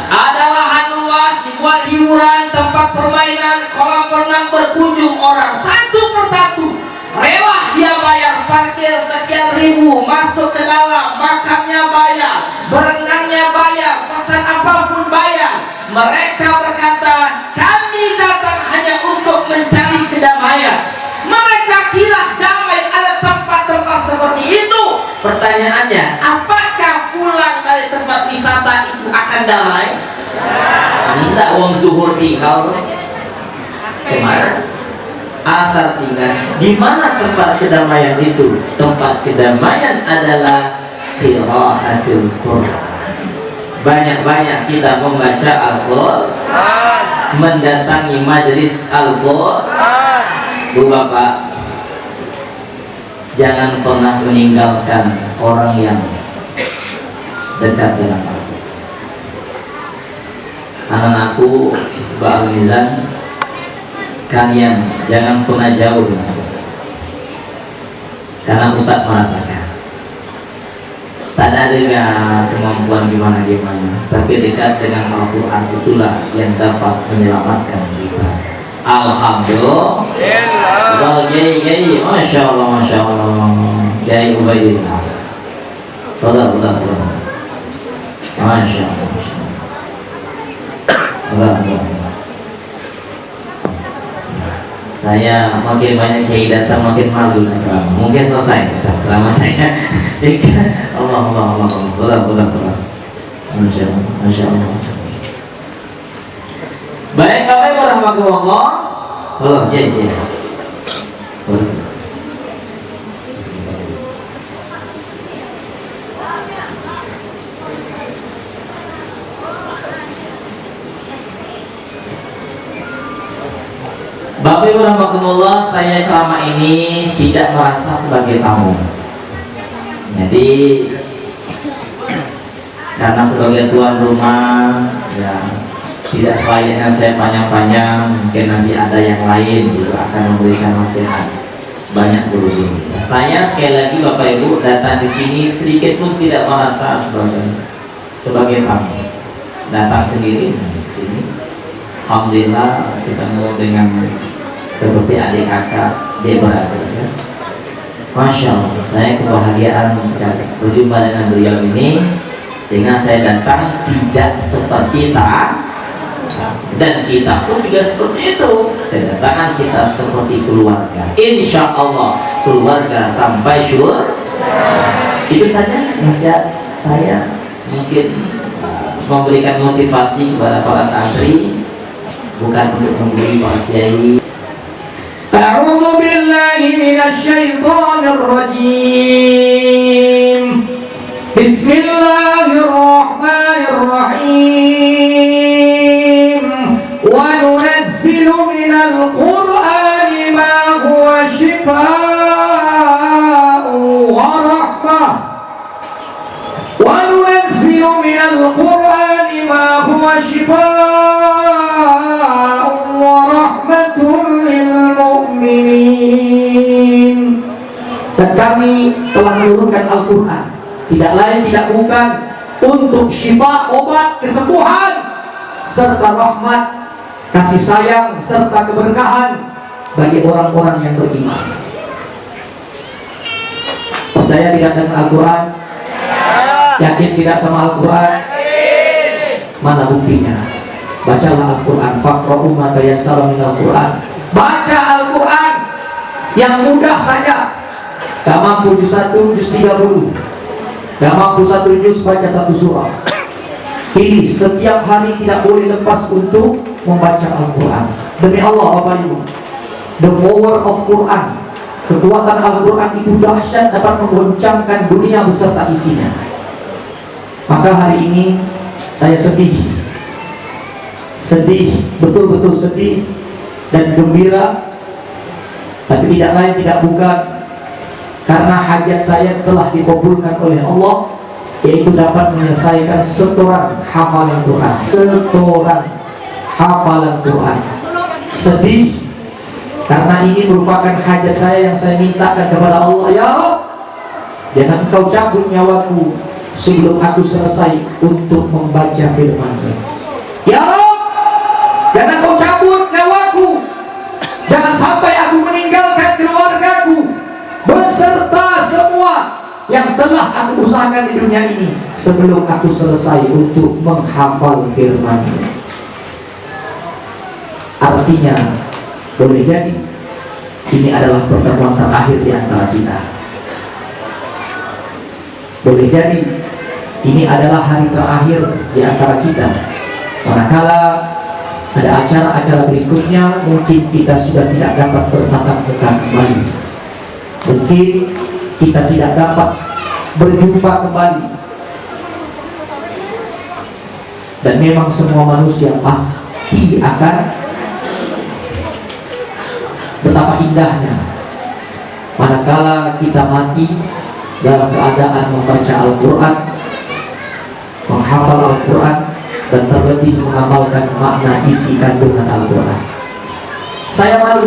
ada lahan luas, dibuat hiburan, tempat permainan, kolam renang, berkunjung orang satu persatu. Rela dia bayar parkir sekian ribu, masuk ke dalam, makannya bayar, berenangnya bayar, pesan apapun bayar. Mereka berkata, kami datang hanya untuk mencari kedamaian. Mereka kira damai ada tempat-tempat seperti itu. Pertanyaannya, apakah pulang dari tempat wisata itu akan damai? Tidak, wong zuhur tinggal kemana? Asar tinggal. Di mana tempat kedamaian itu? Tempat kedamaian adalah qiraatul Quran. Banyak-banyak kita membaca Al-Quran, mendatangi majelis Al-Quran. Bu bapak, jangan pernah meninggalkan orang yang dekat dengan Al-Quran. Anak-anakku Hizbul Mizan, kalian jangan pernah jauh dengan Al-Quran. Karena Ustaz merasakan tak ada dengan kemampuan gimana, tapi dekat dengan Al-Quran itulah yang dapat menyelamatkan kita. Alhamdulillah. Kiai, masya Allah, Kiai Ubaidillah. Betul. Masya Allah. Saya makin banyak kiai datang makin malu acara. Mungkin selesai Ustaz selama saya. Sehingga Allah. Betul. Masya Allah. Baik, Bapak Ibu rahmatullah. Belum, ya. Bapak Ibu rahmatullah, saya ceramah ini tidak merasa sebagai tamu. Jadi karena sebagai tuan rumah, ya Tidak selayaknya saya panjang-panjang, mungkin nanti ada yang lain juga akan memberikan nasihat. Banyak dulu. Saya sekali lagi Bapak Ibu datang di sini sedikit pun tidak merasa sebagai tamu. Datang sendiri sini. Alhamdulillah ketemu dengan seperti adik kakak dia berada. Ya. Masya Allah, saya kebahagiaan sekali berjumpa dengan beliau ini, sehingga saya datang tidak seperti dan kita pun juga seperti itu. Kedatangan kita seperti keluarga. Insya Allah keluarga sampai syur. Itu saja nasihat saya, mungkin memberikan motivasi kepada para santri, bukan untuk memberi para kiai. A'udzu billahi minasy syaithanir rajim. Bismillahirrahmanirrahim. Wa nunazzilu minal Qur'ani ma huwa shifaa'un wa rahmah. Wa nunazzilu minal Qur'ani ma huwa shifaa'un wa rahmatun lil mu'minin. Dan kami telah menurunkan Al-Quran, tidak lain tidak bukan untuk syifa, obat, kesembuhan, serta rahmat, kasih sayang, serta keberkahan bagi orang-orang yang beriman. Percaya tidak dengan Al-Quran? Yakin tidak sama Al-Quran? Mana buktinya? Bacalah Al-Quran. Faqra'u ma tayassara minal Quran. Baca Al-Quran yang mudah saja. Gak mampu juz 1, juz 30. Gak mampu 1 juz, baca 1 surah. Pilih, setiap hari tidak boleh lepas untuk membaca Al-Quran. Demi Allah Bapak Ibu, the power of Quran, kekuatan Al-Quran itu dahsyat, dapat menggoncangkan dunia beserta isinya. Maka hari ini saya sedih, betul-betul sedih dan gembira, tapi tidak lain tidak bukan karena hajat saya telah dikabulkan oleh Allah, yaitu dapat menyelesaikan setoran hafalan Quran. Sedih karena ini merupakan hajat saya yang saya mintakan kepada Allah. Ya Rabb, jangan Engkau cabut nyawaku sebelum aku selesai untuk membaca firman-Mu. Ya Rabb, jangan Kau cabut nyawaku, jangan sampai aku meninggalkan keluargaku beserta semua yang telah aku usahakan di dunia ini sebelum aku selesai untuk menghafal firman-Mu. Artinya, boleh jadi ini adalah pertemuan terakhir di antara kita. Boleh jadi ini adalah hari terakhir di antara kita. Manakala ada acara-acara berikutnya, mungkin kita sudah tidak dapat bertatap muka kembali. Mungkin kita tidak dapat berjumpa kembali. Dan memang semua manusia pasti akan, betapa indahnya manakala kita mati dalam keadaan membaca Al-Quran, menghafal Al-Quran, dan terlebih mengamalkan makna isi kandungan Al-Quran. Saya malu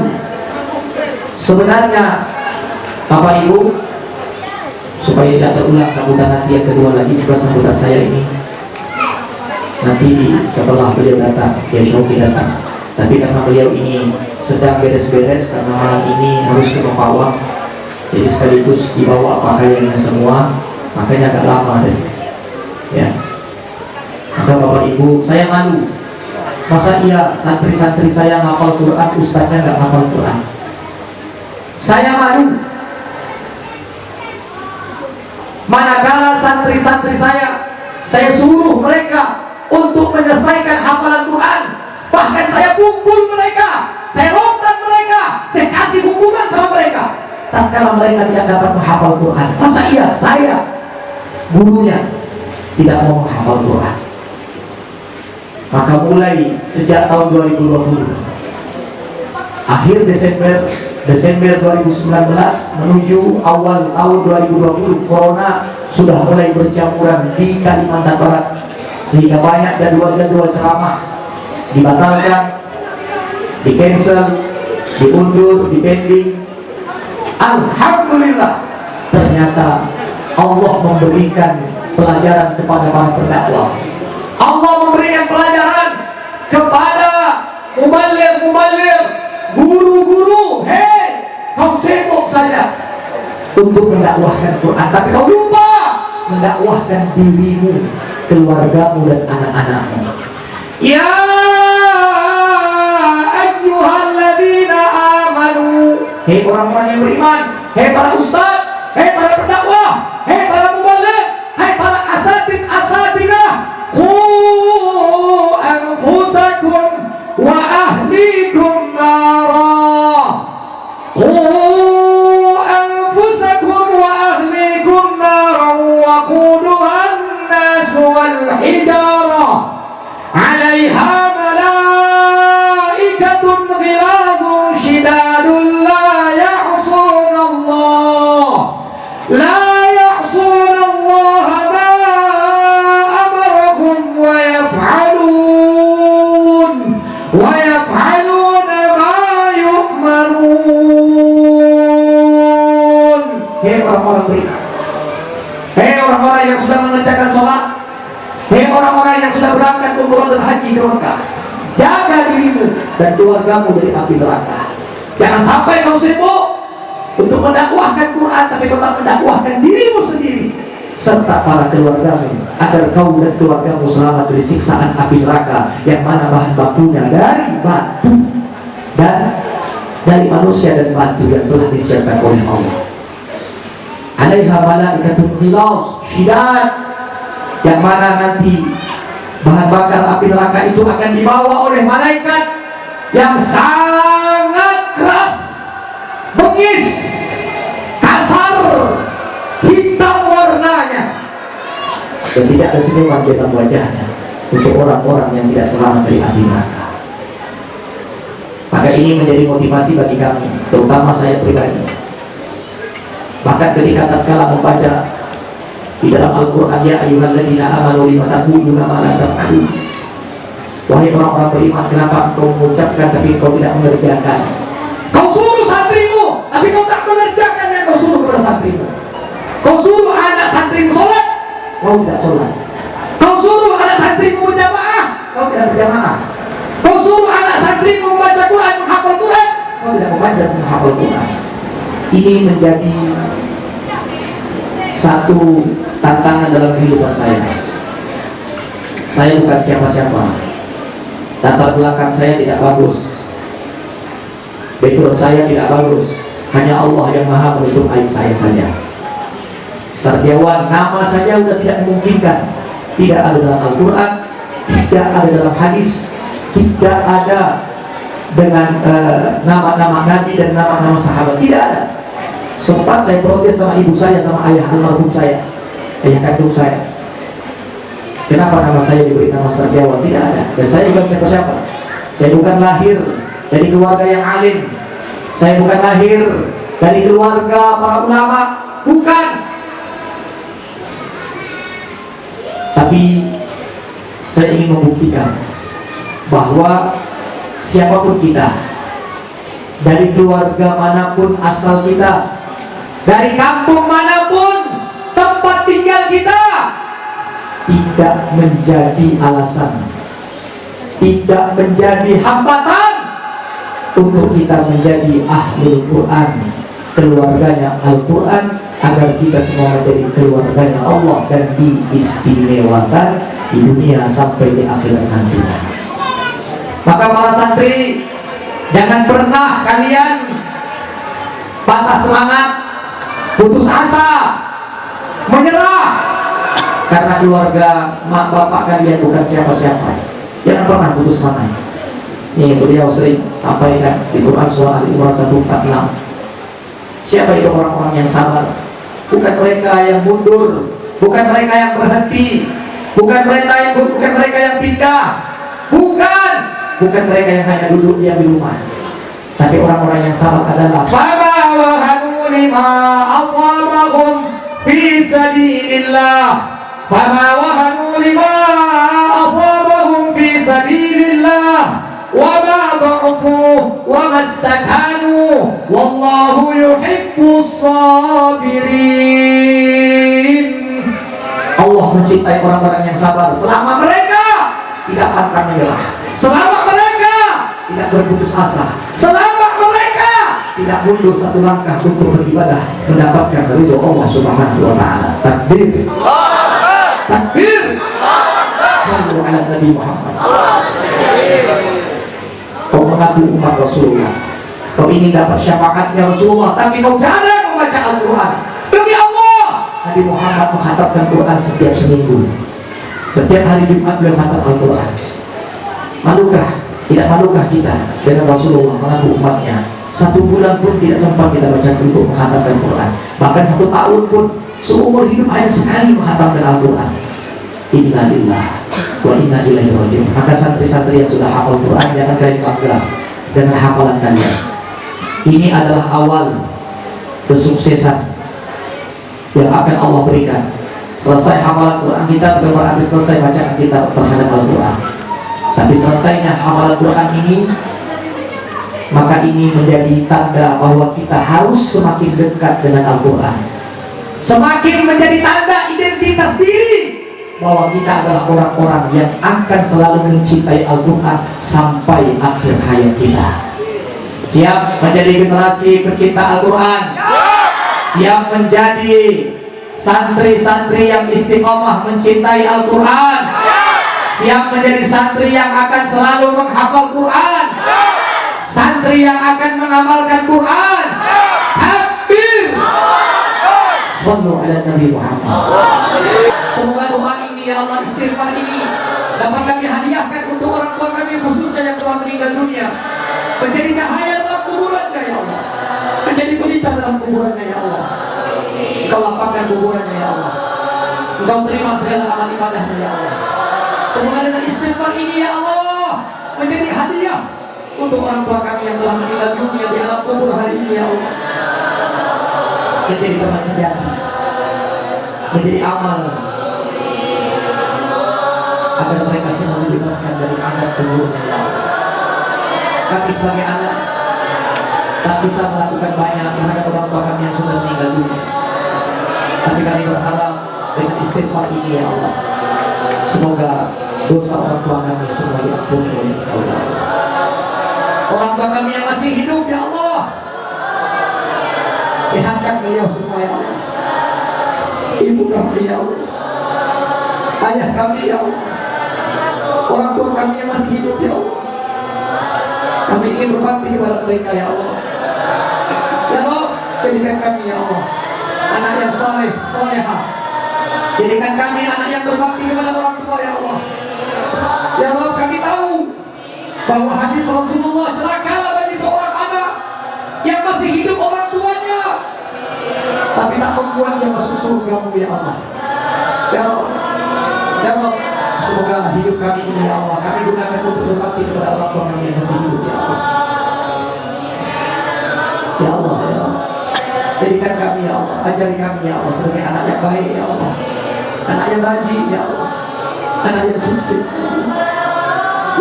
sebenarnya Bapak Ibu, supaya tidak terulang sambutan nanti yang kedua lagi setelah sambutan saya ini, nanti setelah beliau datang, ya Syauki datang. Tapi karena beliau ini sedang beres-beres karena malam ini harus ke Pawang, jadi sekaligus dibawa pakaiannya semua, makanya agak lama deh. Ya. Maka Bapak Ibu, saya malu. Masa iya santri-santri saya ngapal Quran, ustadznya nggak ngapal Quran? Saya malu. Manakala santri-santri saya suruh mereka untuk menyelesaikan hafalan Quran, bahkan saya pukul mereka, saya rotan mereka, saya kasih hukuman sama mereka. Tatkala mereka tidak dapat menghafal Quran, masa iya saya gurunya tidak mau menghafal Quran? Maka mulai sejak tahun 2020, akhir Desember 2019 menuju awal tahun 2020, Corona sudah mulai berjamburan di Kalimantan Barat, sehingga banyak jadwal-jadwal ceramah dibatalkan, di cancel, diundur, dipending. Alhamdulillah, ternyata Allah memberikan pelajaran kepada para pendakwah. Allah memberikan pelajaran kepada mubaligh, guru-guru. Hei, kau sibuk saja untuk mendakwahkan Quran, tapi kau lupa mendakwahkan dirimu, keluargamu dan anak-anakmu. Ya ayyuhalladzina amanu, hei orang-orang yang beriman, hei para ustaz, hei para pendakwah, hei para mubaligh, hei para asatidah, qu anfusakum wa ahlikum nara. Qu anfusakum wa ahlikum nara waquduha an-nas wal hijara 'alaiha malaikatun ghiladun shidadun la ya'suna Allah ma amarahum wa yaf'aluna ma yu'marun. Hei orang-orang beriman, hei orang-orang yang sudah mengerjakan sholat, hei orang-orang yang sudah berangkat umrah dan haji ke Mekah, jaga dirimu dan keluargamu dari api neraka. Jangan sampai kau sibuk untuk mendakwahkan Quran, tapi kau tak mendakwahkan dirimu sendiri serta para keluargamu, agar kau dan keluargamu selamat dari siksaan api neraka yang mana bahan bakunya dari batu dan dari manusia dan batu yang telah disiapkan oleh Allah. 'Alaiha malaikatun ghilaz syidad, yang mana nanti bahan bakar api neraka itu akan dibawa oleh malaikat yang sangat keras, bengis, kasar, hitam warnanya, dan tidak ada senyuman di dalam wajahnya untuk orang-orang yang tidak selamat dari api neraka. Maka ini menjadi motivasi bagi kami, terutama saya pribadi. Bahkan ketika tatkala membaca di dalam Al-Quran, ya ayyuhalladzina amanu lima taquluna ma la taf'alun, wahai orang-orang beriman, kenapa kau mengucapkan tapi kau tidak mengerjakan? Kau suruh santrimu tapi kau tak mengerjakan yang kau suruh kepada santrimu. Kau suruh anak santrimu sholat, kau tidak sholat. Kau suruh anak santrimu berjamaah, kau tidak berjamaah. Kau suruh anak santrimu membaca Quran, menghafal Quran, kau tidak membaca dan menghafal Quran. Ini menjadi satu tantangan dalam kehidupan saya. Saya bukan siapa-siapa, latar belakang saya tidak bagus, background saya tidak bagus, hanya Allah yang maha menutup aib saya saja. Sarjawan, nama saja sudah tidak memungkinkan, tidak ada dalam Al-Quran, tidak ada dalam hadis, tidak ada dengan nama-nama Nabi dan nama-nama sahabat, tidak ada. Sempat saya protes sama ibu saya, sama ayah almarhum saya, ayah kandung saya, kenapa nama saya diberi nama Sarjawan? Tidak ada. Dan saya bukan siapa-siapa. Saya bukan lahir dari keluarga yang alim, saya bukan lahir dari keluarga para ulama, bukan. Tapi saya ingin membuktikan bahwa siapapun kita, dari keluarga manapun asal kita, dari kampung manapun tempat tinggal kita, tidak menjadi alasan, tidak menjadi hambatan untuk kita menjadi ahlul Quran, keluarganya Al-Quran, agar kita semua menjadi keluarganya Allah dan diistimewakan di dunia sampai di akhirat nanti. Maka para santri, jangan pernah kalian patah semangat, putus asa, menyerah karena keluarga mak bapak kalian bukan siapa-siapa. Jangan pernah putus semangat. Ini beliau sering sampaikan di Quran surah Al-Imran 146. Siapa itu orang-orang yang sabar? Bukan mereka yang mundur, bukan mereka yang berhenti, bukan mereka yang pindah, bukan mereka yang hanya duduk diam di rumah. Tapi orang-orang yang sabar adalah fama wahanu lima asabahum fi sabilillah, fama wahanu lima asabahum fi sabilillah, wa ma dha'ufu wa mastakanu wallahu yuhibbus sabirin. Allah mencintai orang-orang yang sabar selama mereka tidak pantang menyerah, selama mereka tidak berputus asa, selama mereka tidak mundur satu langkah untuk beribadah mendapatkan ridho Allah Subhanahu wa taala. Takbir. Takbir. Sallu ala Nabi Muhammad. Kau mengaku umat Rasulullah, kau ingin dapat syafaatnya Rasulullah, tapi kau jarang membaca Al-Quran. Demi Allah, Nabi Muhammad mengkhatamkan Quran setiap seminggu. Setiap hari Jumat beliau khatam Al-Quran. Malukah, tidak malukah kita dengan Rasulullah mengaku umatnya? 1 bulan pun tidak sempat kita baca untuk mengkhatamkan Quran. Bahkan 1 tahun pun seumur hidup hanya sekali mengkhatamkan Al-Quran. Inna lillahi wa inna ilaihi raji'un. Maka santri-santri yang sudah hafal Quran, jangan kalian bangga dengan hafalan kalian. Ini adalah awal kesuksesan yang akan Allah berikan. Selesai hafalan Quran kita bukan berarti selesai bacaan kita terhadap Al-Quran, tapi selesainya hafalan Quran ini, maka ini menjadi tanda bahwa kita harus semakin dekat dengan Al-Quran, semakin menjadi tanda identitas diri bahwa kita adalah orang-orang yang akan selalu mencintai Al-Quran sampai akhir hayat kita. Siap menjadi generasi pecinta Al-Quran? Siap menjadi santri-santri yang istiqomah mencintai Al-Quran? Siap menjadi santri yang akan selalu menghafal Quran? Santri yang akan mengamalkan Quran? Takbir. Sallu ala Nabi Muhammad. Semoga doa ini ya Allah, istighfar ini dapat kami hadiahkan untuk orang tua kami khususnya yang telah meninggal dunia, menjadi cahaya dalam kuburannya ya Allah, menjadi pelita dalam kuburannya ya Allah. Engkau lapangkan kuburannya ya Allah, Engkau terima segala amal ibadahnya ya Allah. Semoga dengan istighfar ini ya Allah menjadi hadiah untuk orang tua kami yang telah meninggal dunia di alam kubur hari ini ya Allah, menjadi teman sejati, menjadi amal agar mereka semua dibebaskan dari adat kuburnya ya Allah. Kami sebagai anak tak bisa melakukan banyak terhadap orang tua kami yang sudah meninggal dunia, tapi kami berharap dengan istighfar ini ya Allah, semoga dosa orang tua kami semua diampuni oleh Allah. Orang tua kami yang masih hidup ya Allah, sehatkan beliau semua ya Allah. Ibu kami ya Allah, ayah kami ya Allah, orang tua kami yang masih hidup ya Allah, kami ingin berbakti kepada mereka ya Allah. Ya Allah, jadikan kami ya Allah anak yang saleh, salehah. Jadikan kami anak yang berbakti kepada orang tua ya Allah. Ya Allah, kami tahu bahwa hadis Rasulullah, celakalah bagi seorang anak yang masih hidup orang tuanya tapi tak membuat dia masuk surga-Mu ya Allah. Ya Allah, ya Allah, semoga hidup kami ini ya Allah kami gunakan untuk berbakti kepada orang tua kami yang masih hidup ya Allah. Ya Allah, ya Allah, jadikan kami ya Allah, ajari kami ya Allah sebagai anak yang baik ya Allah, anak yang rajin ya Allah, anak yang sukses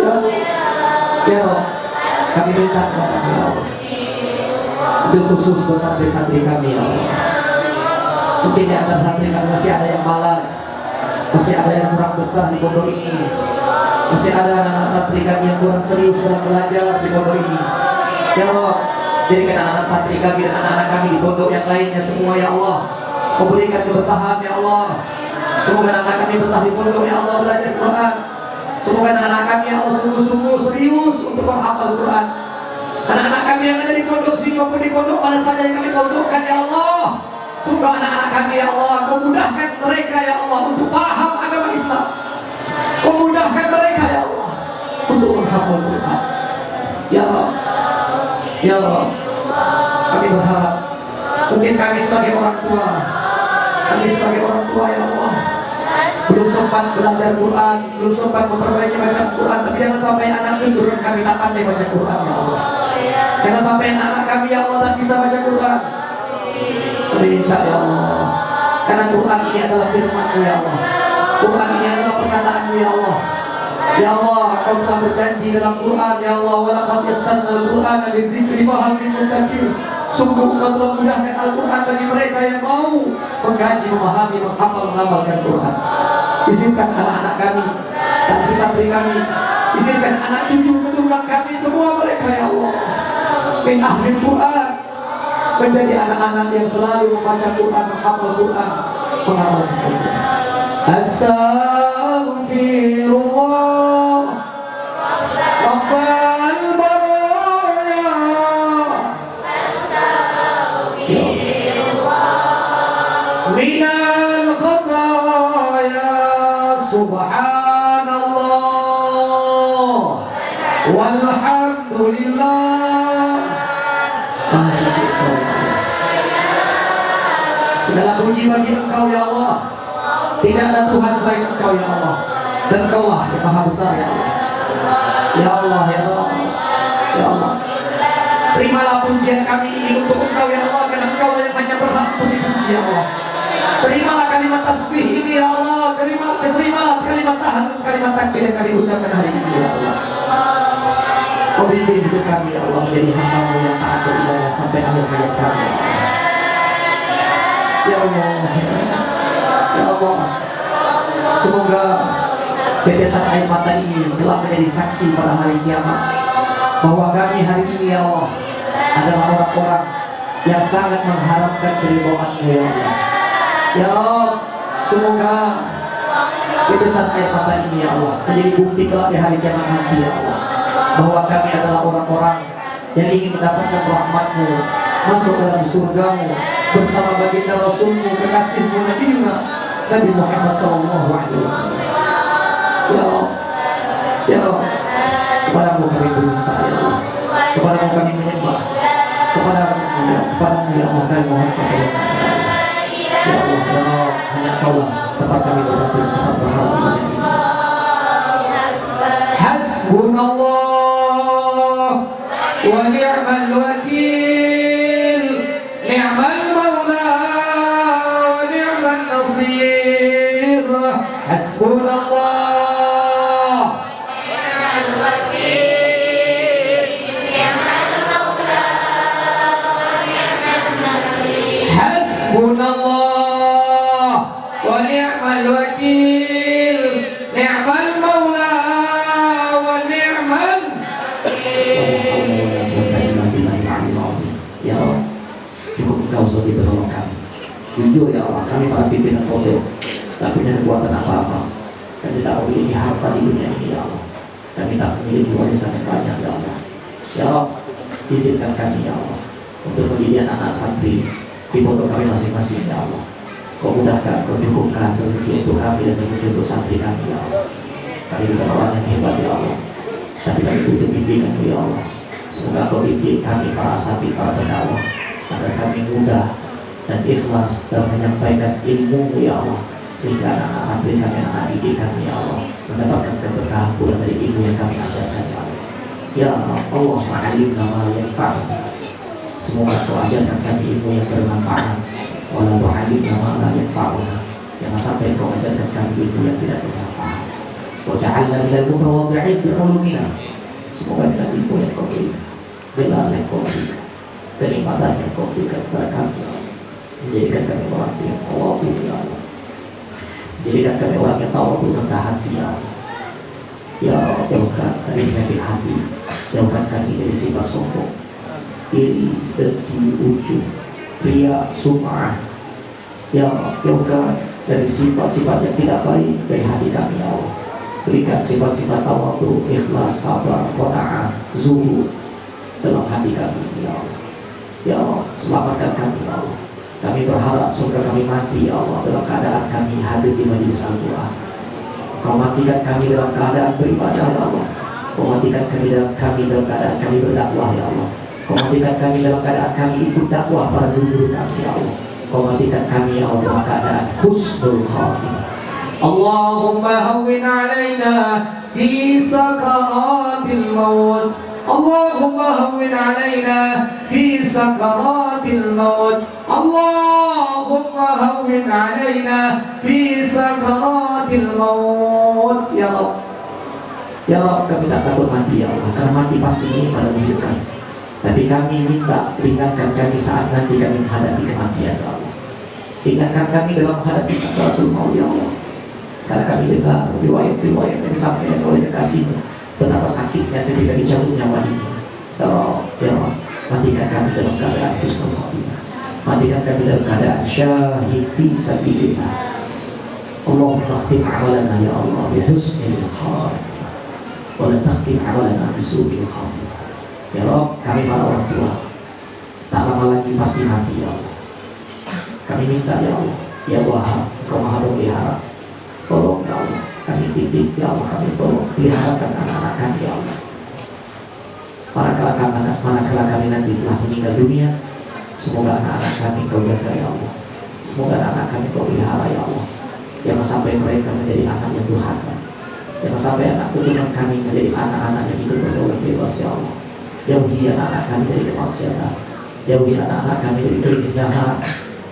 ya Allah. Ya Allah, kami minta kepada ya Allah, bil khusus buat santri-santri kami ya Allah. Mungkin di antara santri kami masih ada yang malas, masih ada yang kurang betah di pondok ini, masih ada anak-anak santri kami yang kurang serius dalam belajar di pondok ini. Ya Allah, jadikan anak-anak santri kami dan anak-anak kami di pondok yang lainnya semua ya Allah, Kau berikan kebetahan ya Allah. Semoga anak-anak kami betah di pondok ya Allah belajar Quran. Semoga anak-anak kami ya Allah sungguh-sungguh serius untuk menghafal Quran. Anak-anak kami yang ada di pondok sini maupun di pondok mana saja yang kami pondokkan ya Allah, semoga anak-anak kami ya Allah Kau mudahkan mereka ya Allah untuk paham agama Islam. Kau mudahkan mereka ya Allah untuk menghafal Quran. Ya Allah, ya Allah, kami berharap mungkin kami sebagai orang tua, kami sebagai orang tua ya Allah belum sempat belajar Quran, belum sempat memperbaiki bacaan Quran, tapi jangan sampai anak keturunan kami tak pandai baca Quran ya Allah. Jangan sampai anak kami ya Allah tak bisa baca Quran. Kami minta ya Allah, karena Quran ini adalah firman-Mu ya Allah, Quran ini adalah perkataan-Mu ya Allah. Ya Allah, Engkau telah berjanji dalam Quran, ya Allah, walaqad yassarna al-Qur'ana lidzikri fahal min muddakir. Sungguh Engkau telah mudahkan Al-Quran bagi mereka yang mau mengkaji, memahami, menghafal, mengamalkan Quran. Izinkan anak-anak kami, santri-santri kami, izinkan anak cucu keturunan kami, semua mereka ya Allah, min ahlil Quran, menjadi anak-anak yang selalu membaca Quran, menghafal Quran, mengamalkan Quran. Astaghfirullah Rabbal baraya. Minal khataya. Subhanallah walhamdulillah. Maha suci Engkau. Segala puji bagi Engkau ya Allah. Tidak ada Tuhan selain Engkau ya Allah. Dan Engkaulah yang Maha besar ya Allah. Ya Allah, ya Allah, ya Allah. Terimalah pujian kami ini untuk Engkau ya Allah, karena Engkau yang hanya berhak untuk dipuji ya Allah. Terimalah kalimat tasbih ini ya Allah. Terimalah kalimat tahlil, kalimat takbir yang kami ucapkan hari ini ya Allah. Kau bimbing hidup kami ya Allah menjadi hamba-Mu yang taat beribadah sampai akhir hayat kami ya Allah. Ya Allah, semoga tetesan air mata ini telah menjadi saksi pada hari kiamat bahwa kami hari ini ya Allah adalah orang-orang yang sangat mengharapkan keridhaan-Mu ya Allah. Ya Allah, semoga tetesan air mata ini ya Allah menjadi bukti kelak di hari kiamat nanti ya Allah, bahwa kami adalah orang-orang yang ingin mendapatkan rahmat-Mu, masuk dalam surga-Mu bersama baginda Rasul-Mu, kekasih-Mu, Nabi Muhammad sallallahu alaihi wasallam. Ya Allah, ya Allah, kepadamu kami berminta ya Allah, kepadamu kami menyembah, kepadamu ya Allah kami mohon pertolongan. Ya Allah, ya Allah, hanya Engkaulah tempat kami bergantung, tempat berharap. Hasbunallah wa ni'mal wakil, ni'mal maula wa ni'mal nasir. Hasbunallah wa ni'mal wakil, ni'mal maula wa ni'mal nasir. Hasbunallah wa ni'mal wakil, ni'mal maula wa ni'mal ya Allah, cukup Engkau sebagai penolong kami. Jujur ya Allah, kami para pimpinan pondok tak punya kekuatan apa-apa. Kami tak memiliki harta di dunia ini ya Allah. Kami tak memiliki warisan yang banyak ya Allah. Ya Allah, izinkan kami ya Allah untuk pendidikan anak santri di pondok kami masing-masing ya Allah. Kau mudahkan, Kau cukupkan rezeki untuk kami dan rezeki untuk santri kami ya Allah. Kami bukan orang yang hebat ya Allah, tapi kami butuh bimbingan ya Allah. Semoga Kau bimbing kami para asatidz, para pendakwah, agar kami mudah dan ikhlas dalam menyampaikan ilmu ya Allah, sehingga anak-anak santri kami, anak didik kami ya Allah mendapatkan keberkahan pula dari ilmu yang kami ajarkan ya Allah. Ya Allah, ma'alimna ma yanfa'una. Semoga Kau ajarkan kami ilmu yang bermanfaat. Wala tu'alimna ma la yanfa'una. Jangan sampai Kau ajarkan kami ilmu yang tidak bermanfaat. Wa ja'alna minal mutawadhi'in bi'ulumina. Semoga dengan ilmu yang Kau berikan, gelar yang Kau berikan, kenikmatan yang Kau berikan kepada kami, menjadikan kami orang yang tawadhu ya Allah. Jadikan kami orang yang tawadhu, rendah hati ya Allah. Ya Allah, jauhkan dari penyakit hati, jauhkan kami dari sifat sombong, iri, dengki, ujub, riya, sum'ah. Ya Allah, jauhkan dari sifat-sifat yang tidak baik dari hati kami ya Allah. Berikan sifat-sifat tawadhu, ikhlas, sabar, qanaah, zuhud dalam hati kami ya Allah. Ya Allah, selamatkan kami ya Allah. Kami berharap semoga kami mati ya Allah dalam keadaan kami hadir di majelis Al-Quran. Kau matikan kami dalam keadaan beribadah ya Allah. Kau matikan kami dalam keadaan kami berdakwah ya Allah. Kau matikan kami dalam keadaan kami ikut dakwah para guru kami ya Allah. Kau matikan kami ya Allah dalam keadaan husnul khatimah. Allahumma hawwin alaina fi sakaratil maut. Allahumma hawwin alaina fi sakaratil maut. Allahumma hawwin alaina fi sakaratil maut. Ya Allah, Ya Allah, kami tak takut mati ya Allah, karena mati pasti ini pada hidup kami. Tapi kami minta ringankan kami saat nanti kami menghadapi kematian ya Allah. Ringankan kami dalam menghadapi sakaratul maut ya Allah. Karena kami dengar riwayat-riwayat yang disampaikan oleh kekasih-Mu betapa sakitnya ketika dicabut nyawa ini. Ya Allah, matikan kami dalam keadaan husnul khotimah. Matikan kami dalam keadaan syahid fi sabilillah. Allahumma takhtim amalana ya Allah bi husnil khatimah wa la takhtim amalana bi su'il khatimah. Ya Rabb, kami para orang tua tak lama lagi pasti mati ya Allah. Kami minta ya Allah, ya Wahab, Engkau Maha Memelihara. Tolong ya Allah, kami didik ya Allah, kami tolong peliharakan anak-anak kami ya Allah. Manakala kami nanti telah meninggal dunia, semoga anak-anak kami Kau jaga ya Allah. Semoga anak-anak kami Kau pelihara ya Allah. Jangan sampai mereka menjadi anak yang durhaka. Jangan sampai anak keturunan kami menjadi anak-anak yang hidup bergaul bebas ya Allah. Jauhi anak-anak kami dari kemaksiatan. Jauhi anak-anak kami dari perzinahan.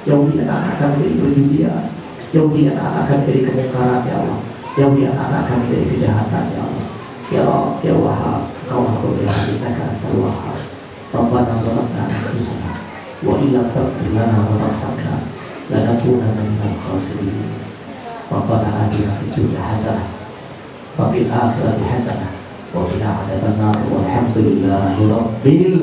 Jauhi anak-anak kami dari perjudian. Jauhi anak-anak kami dari kemungkaran ya Allah. Jauhi anak-anak kami dari kejahatan ya Allah. Ya Rabb, ya Wahhab, Kau Maha Pembela, innaka antal Wahhab. Rabbana zalamna anfusana wa illam taghfir lana wa tarhamna lanakunanna minal khasirin. Rabbana atina fid dunya hasanah wa fil akhirati hasanah wa qina adzabannar. Walhamdulillahi rabbil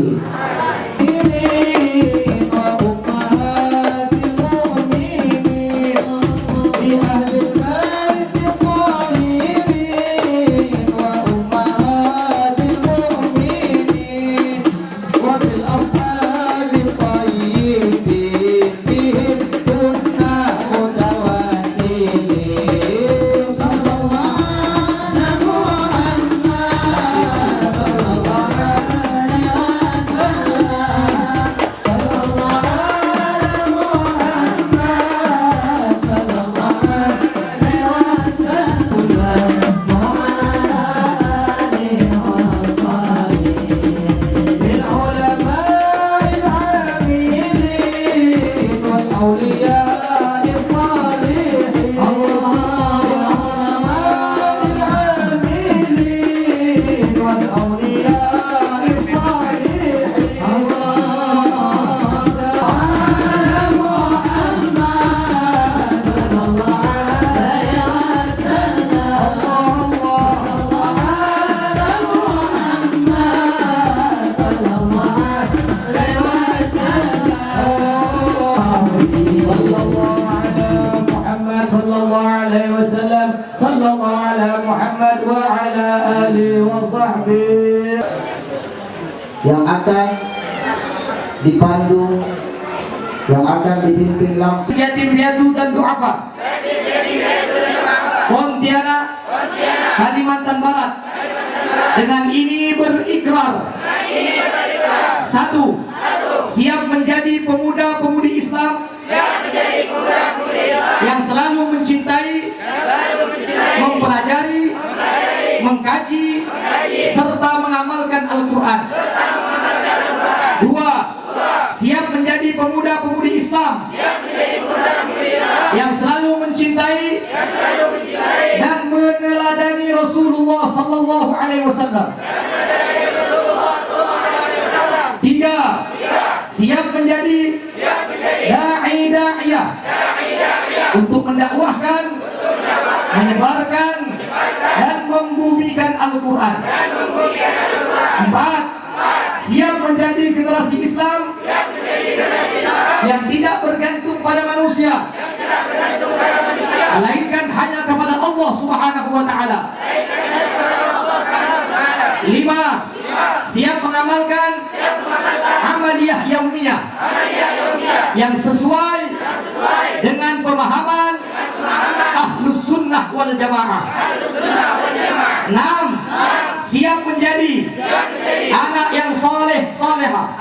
yang akan dipandu, yang akan dipimpin langsung Yatim piatu dan du'afa Pontianak, Kalimantan Barat. Dengan ini berikrar, satu, siap menjadi pemuda-pemudi Islam yang selalu mencintai, mempelajari, mengkaji, serta mengamalkan Al-Quran. Dua, siap menjadi pemuda-pemudi Islam yang selalu mencintai dan meneladani Rasulullah sallallahu alaihi wasallam. Tiga, siap menjadi dai-da'iyah untuk mendakwahkan, menyebarkan dan membumikan Al-Quran. Empat, siap menjadi generasi Islam yang tidak bergantung pada manusia, melainkan hanya kepada Allah Subhanahu wa ta'ala. Lima, siap mengamalkan amaliyah yaumiyah yang sesuai dengan pemahaman Ahlus Sunnah wal Jamaah. Enam, siap menjadi anak yang soleh salehah,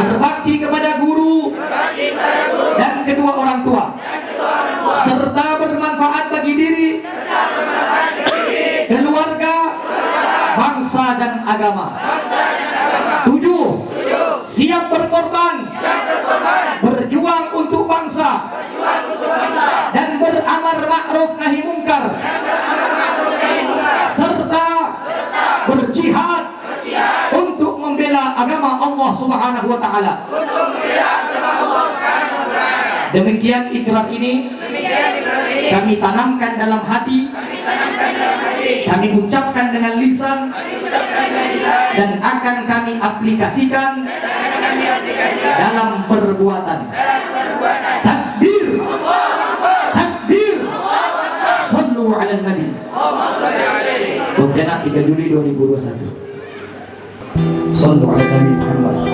berbakti kepada guru dan kedua orang tua, serta bermanfaat bagi diri, keluarga, bangsa dan agama. Tujuh, siap berkorban, berjuang untuk bangsa, dan beramar ma'ruf nahi mungkar, serta Allah Subhanahu wa taala. Demikian ikrar ini kami tanamkan dalam hati, kami ucapkan dengan lisan, dan akan kami aplikasikan dalam perbuatan. Takbir, takbir, sallu ala nabi. Pontianak 3 Juli 2021. Sallu ala nabi Muhammad.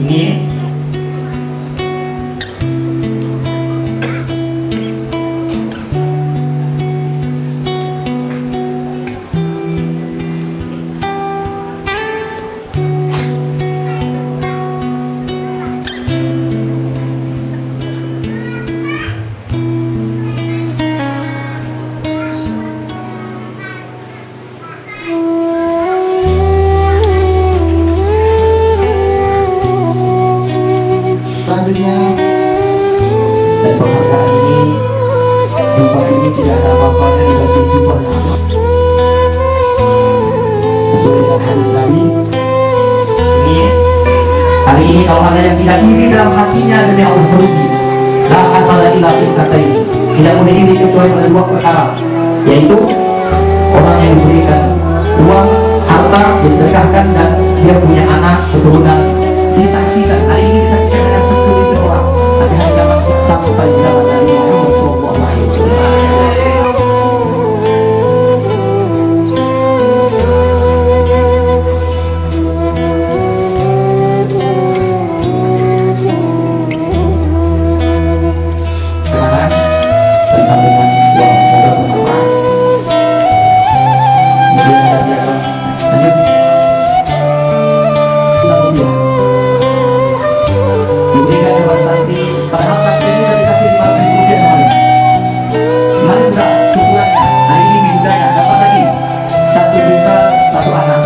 Ini Selanjutnya, dan penghargaan ini, jumpa ini tidak ada apa-apanya dibanding jumpa yang Allah. Sesuai dengan hadis Nabi, ini hari ini kalau ada yang tidak iri dalam hatinya, demi Allah merugi. La hasada illa isnataini, tidak boleh iri kecuali pada 2 perkara, yaitu orang yang diberikan uang, harta, disedekahkan, dan dia punya anak, keturunan, disaksikan. Hari ini disaksikan dengan 10.000 orang, tapi hari kiamat sampai zaman Nabi Muhammad SAW. Kenangan tentang dengan dua saudara bermanfaat. Kemudian ada dia lanjut. Diberikan kepada santri, padahal santri ini sudah dikasih 5.000 rupiah kemarin. Kemarin sudah syukurannya, hari ini wisudanya dapat lagi 1 juta 1 anak.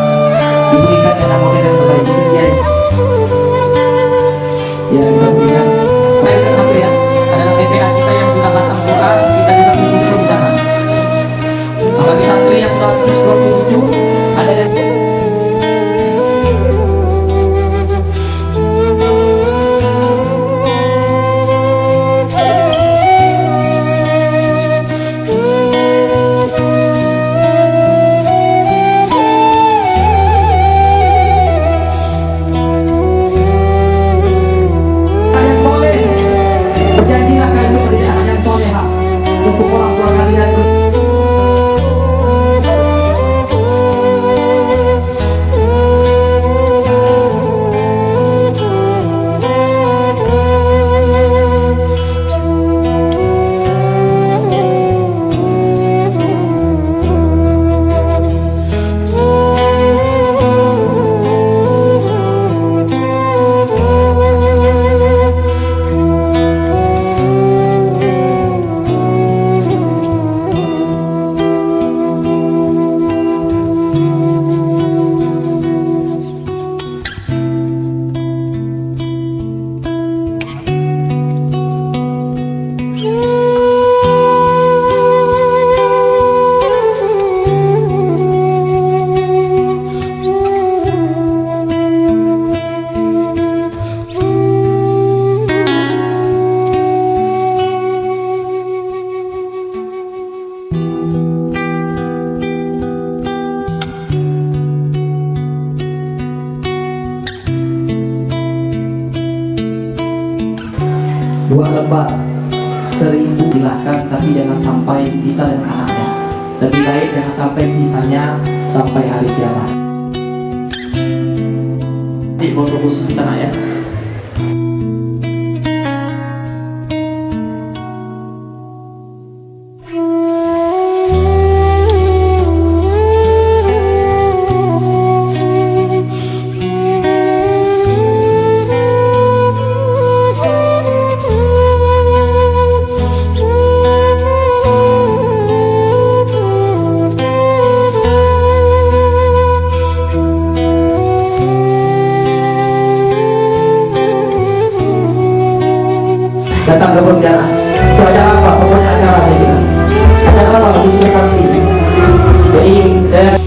Diberikan dengan model yang terbaik. Itu dia. Ya, kita berikan. Baik, satu ya. Adalah TPA kita yang sudah batang pula, kita juga bersyukur di sana. Bagi santri yang sudah 27, ada yang yang soleh. Berjanjilah kalian menjadi anak yang solehah untuk orang tua kalian. Dua lembar 1.000 silahkan, tapi jangan sampai bisa dengan anaknya. Lebih baik jangan sampai bisanya sampai hari kiamat. Nanti foto khusus di sana ya. Datang ke Pontianak. Itu acara apa? Pokoknya acara saya bilang. Acara apa? Khususnya santri. Jadi saya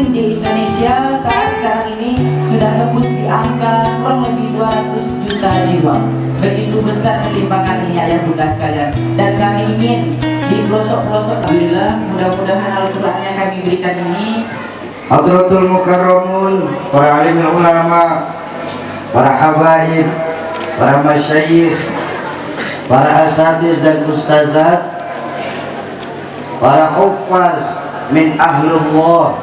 Muslim di Indonesia saat sekarang ini sudah tembus di angka kurang lebih 200 juta jiwa. Begitu besar kelimpangan ini ayah bunda sekalian, dan kami ingin di pelosok-pelosok, alhamdulillah, mudah-mudahan Al-Quran yang kami berikan ini Hadratul Mukarramun, para alim ulama, para habaib, para masyayikh, para asatiz dan ustazat, para huffaz min ahlullah,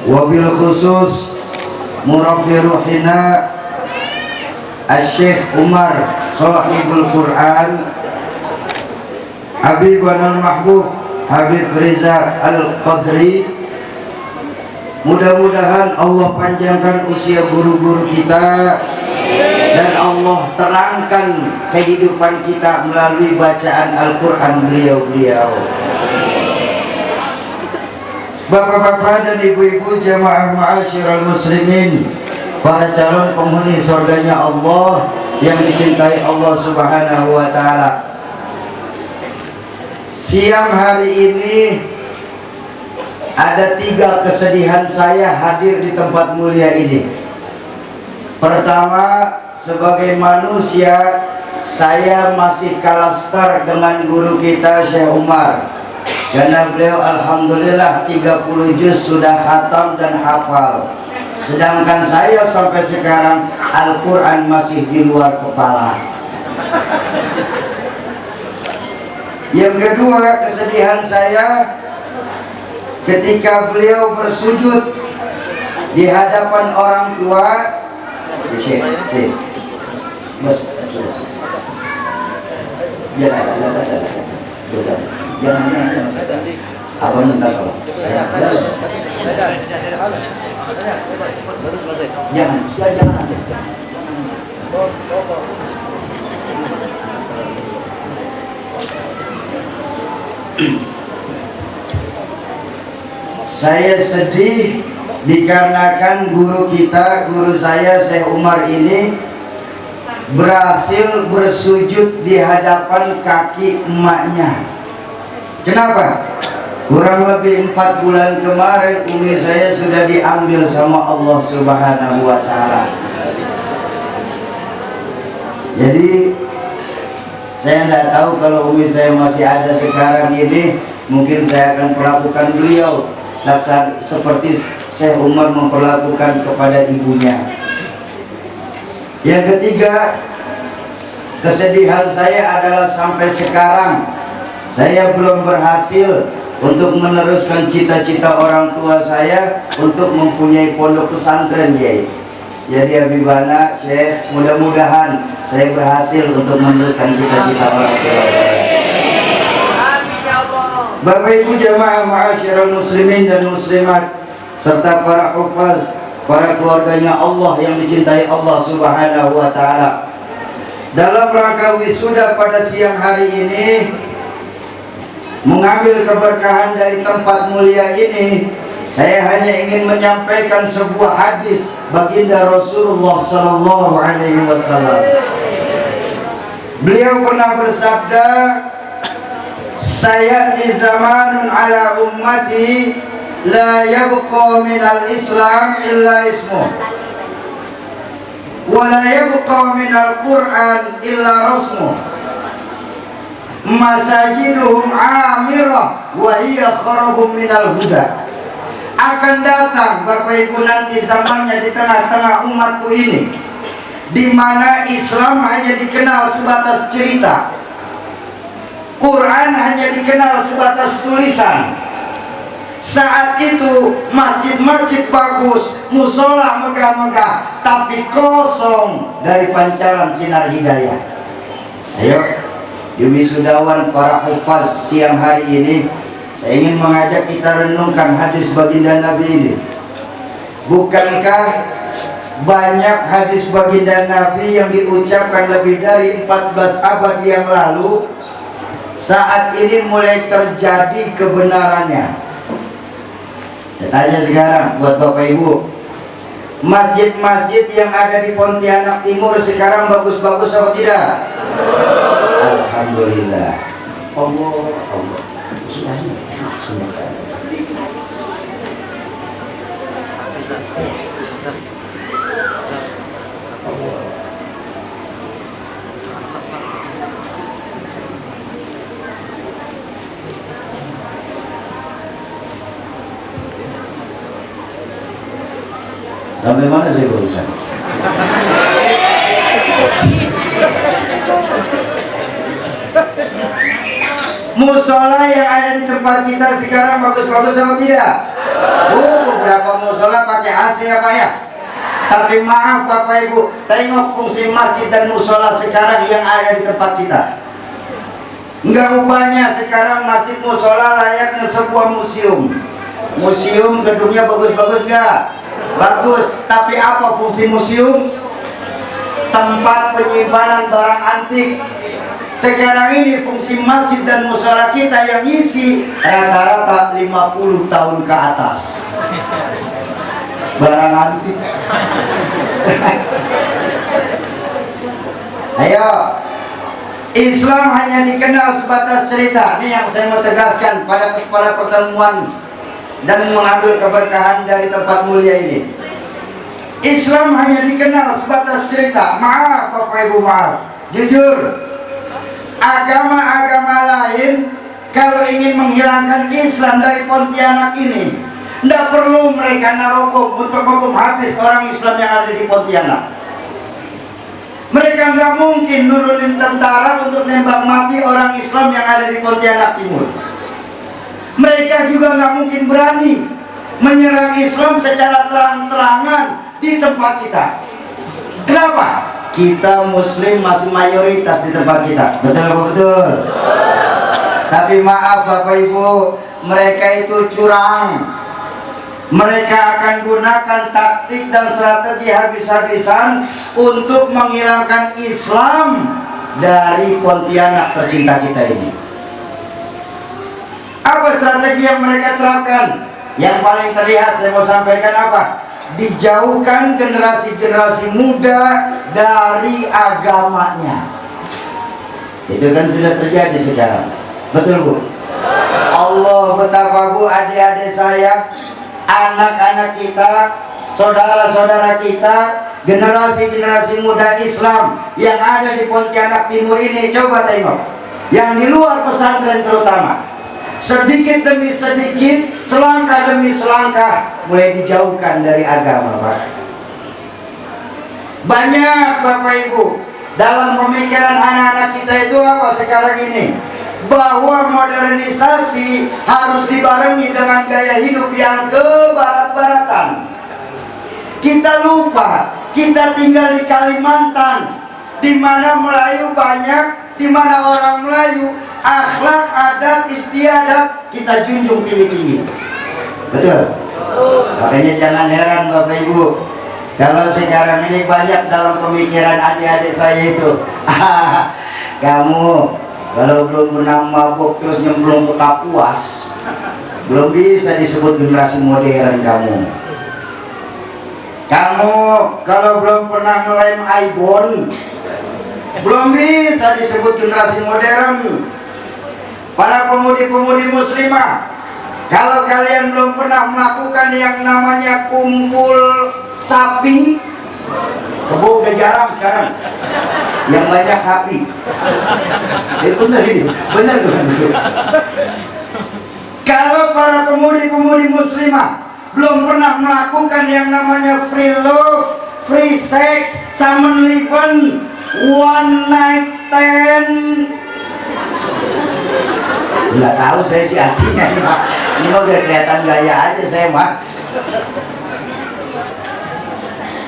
wabil khusus murabbi ruhina Al-Syekh Umar Sahibul Quran Habibun al-Mahbub Habib Riza Al-Qadri. Mudah-mudahan Allah panjangkan usia guru-guru kita dan Allah terangkan kehidupan kita melalui bacaan Al-Quran beliau-beliau. Bapak-bapak dan ibu-ibu jamaah ma'asyiral muslimin, para calon penghuni surganya Allah yang dicintai Allah Subhanahu wa ta'ala. Siang hari ini ada 3 kesedihan saya hadir di tempat mulia ini. Pertama, sebagai manusia saya masih kalah start dengan guru kita Syekh Umar, karena beliau alhamdulillah 30 juz sudah khatam dan hafal, sedangkan saya sampai sekarang Al-Quran masih di luar kepala. Yang kedua kesedihan saya ketika beliau bersujud di hadapan orang tua. Jangan apa minta tolong. Jangan. Saya sedih dikarenakan guru kita, guru saya Syekh Umar ini berhasil bersujud di hadapan kaki emaknya. Kenapa? Kurang lebih 4 bulan kemarin umi saya sudah diambil sama Allah Subhanahu wa ta'ala. Jadi saya tidak tahu kalau umi saya masih ada sekarang ini, mungkin saya akan perlakukan beliau seperti Syekh Umar memperlakukan kepada ibunya. Yang ketiga, kesedihan saya adalah sampai sekarang saya belum berhasil untuk meneruskan cita-cita orang tua saya untuk mempunyai pondok pesantren, Yai. Jadi Habibana Syekh, mudah-mudahan saya berhasil untuk meneruskan cita-cita orang tua saya. Bapak Ibu jamaah ma'asyiral muslimin dan muslimat, serta para hufaz, para keluarganya Allah yang dicintai Allah Subhanahu wa ta'ala, dalam rangka wisuda pada siang hari ini, mengambil keberkahan dari tempat mulia ini, saya hanya ingin menyampaikan sebuah hadis baginda Rasulullah sallallahu alaihi wasallam. Beliau pernah bersabda, "Sayati zamanun ala ummati la yabqa minal Islam illa ismuh, wa la yabqa minal Qur'an illa rasmuh, masajiduhum amirah wa hiya kharabum minal huda." Akan datang Bapak Ibu nanti zamannya di tengah-tengah umatku ini, di mana Islam hanya dikenal sebatas cerita, Quran hanya dikenal sebatas tulisan. Saat itu masjid-masjid bagus, musola megah-megah, tapi kosong dari pancaran sinar hidayah. Ayo, di wisudawan para hufaz siang hari ini, saya ingin mengajak kita renungkan hadis baginda Nabi ini. Bukankah banyak hadis baginda Nabi yang diucapkan lebih dari 14 abad yang lalu, saat ini mulai terjadi kebenarannya? Saya tanya sekarang buat Bapak Ibu, masjid-masjid yang ada di Pontianak Timur sekarang bagus-bagus apa tidak? Alhamdulillah. Allah. Sampai mana saya barusan? Musola yang ada di tempat kita sekarang bagus-bagus sama tidak? Beberapa musola pakai AC ya Pak ya. Tapi maaf Bapak Ibu, tengok fungsi masjid dan musola sekarang yang ada di tempat kita. Enggak ubahnya sekarang masjid musola layaknya sebuah museum. Museum gedungnya bagus-bagus enggak? Bagus, tapi apa fungsi museum? Tempat penyimpanan barang antik. Sekarang ini fungsi masjid dan musola kita yang isi rata-rata 50 tahun ke atas. Barang antik. Ayo, Islam hanya dikenal sebatas cerita. Ini yang saya mau tegaskan pada pertemuan dan mengambil keberkahan dari tempat mulia ini. Islam hanya dikenal sebatas cerita. Maaf Bapak Ibu, maaf. Jujur, agama-agama lain kalau ingin menghilangkan Islam dari Pontianak ini, tidak perlu mereka naruh bom untuk menghukum habis orang Islam yang ada di Pontianak. Mereka nggak mungkin nurunin tentara untuk nembak mati orang Islam yang ada di Pontianak Timur. Mereka juga nggak mungkin berani menyerang Islam secara terang-terangan di tempat kita. Kenapa? Kita Muslim masih mayoritas di tempat kita. Betul apa betul? Tapi maaf Bapak Ibu, mereka itu curang. Mereka akan gunakan taktik dan strategi habis-habisan untuk menghilangkan Islam dari Pontianak tercinta kita ini. Apa strategi yang mereka terapkan? Yang paling terlihat saya mau sampaikan apa? Dijauhkan generasi-generasi muda dari agamanya. Itu kan sudah terjadi sekarang. Betul Bu? Allah betapa Bu, adik-adik saya, anak-anak kita, saudara-saudara kita, generasi-generasi muda Islam yang ada di Pontianak Timur ini, coba tengok. Yang di luar pesantren terutama, sedikit demi sedikit, selangkah demi selangkah mulai dijauhkan dari agama Pak. Banyak Bapak Ibu, dalam pemikiran anak-anak kita itu apa sekarang ini? Bahwa modernisasi harus dibarengi dengan gaya hidup yang kebarat-baratan. Kita lupa, kita tinggal di Kalimantan, di mana Melayu banyak, di mana orang Melayu akhlak, adat, istiadat kita junjung tinggi-tinggi. Betul? Makanya jangan heran Bapak Ibu, kalau sekarang ini banyak dalam pemikiran adik-adik saya itu, kamu kalau belum pernah mabuk terus nyemplung ke Kapuas, belum bisa disebut generasi modern kamu. Kamu kalau belum pernah ngelem ibon, belum bisa disebut generasi modern. Para pemudi-pemudi muslimah, kalau kalian belum pernah melakukan yang namanya kumpul sapi, kebo udah jarang sekarang, yang banyak sapi. Benar ini, benar tuh. Kalau para pemudi-pemudi muslimah belum pernah melakukan yang namanya free love, free sex, summon living, one night stand, nggak tahu saya sih artinya nih Pak. Ini mah udah kelihatan gaya aja saya Pak.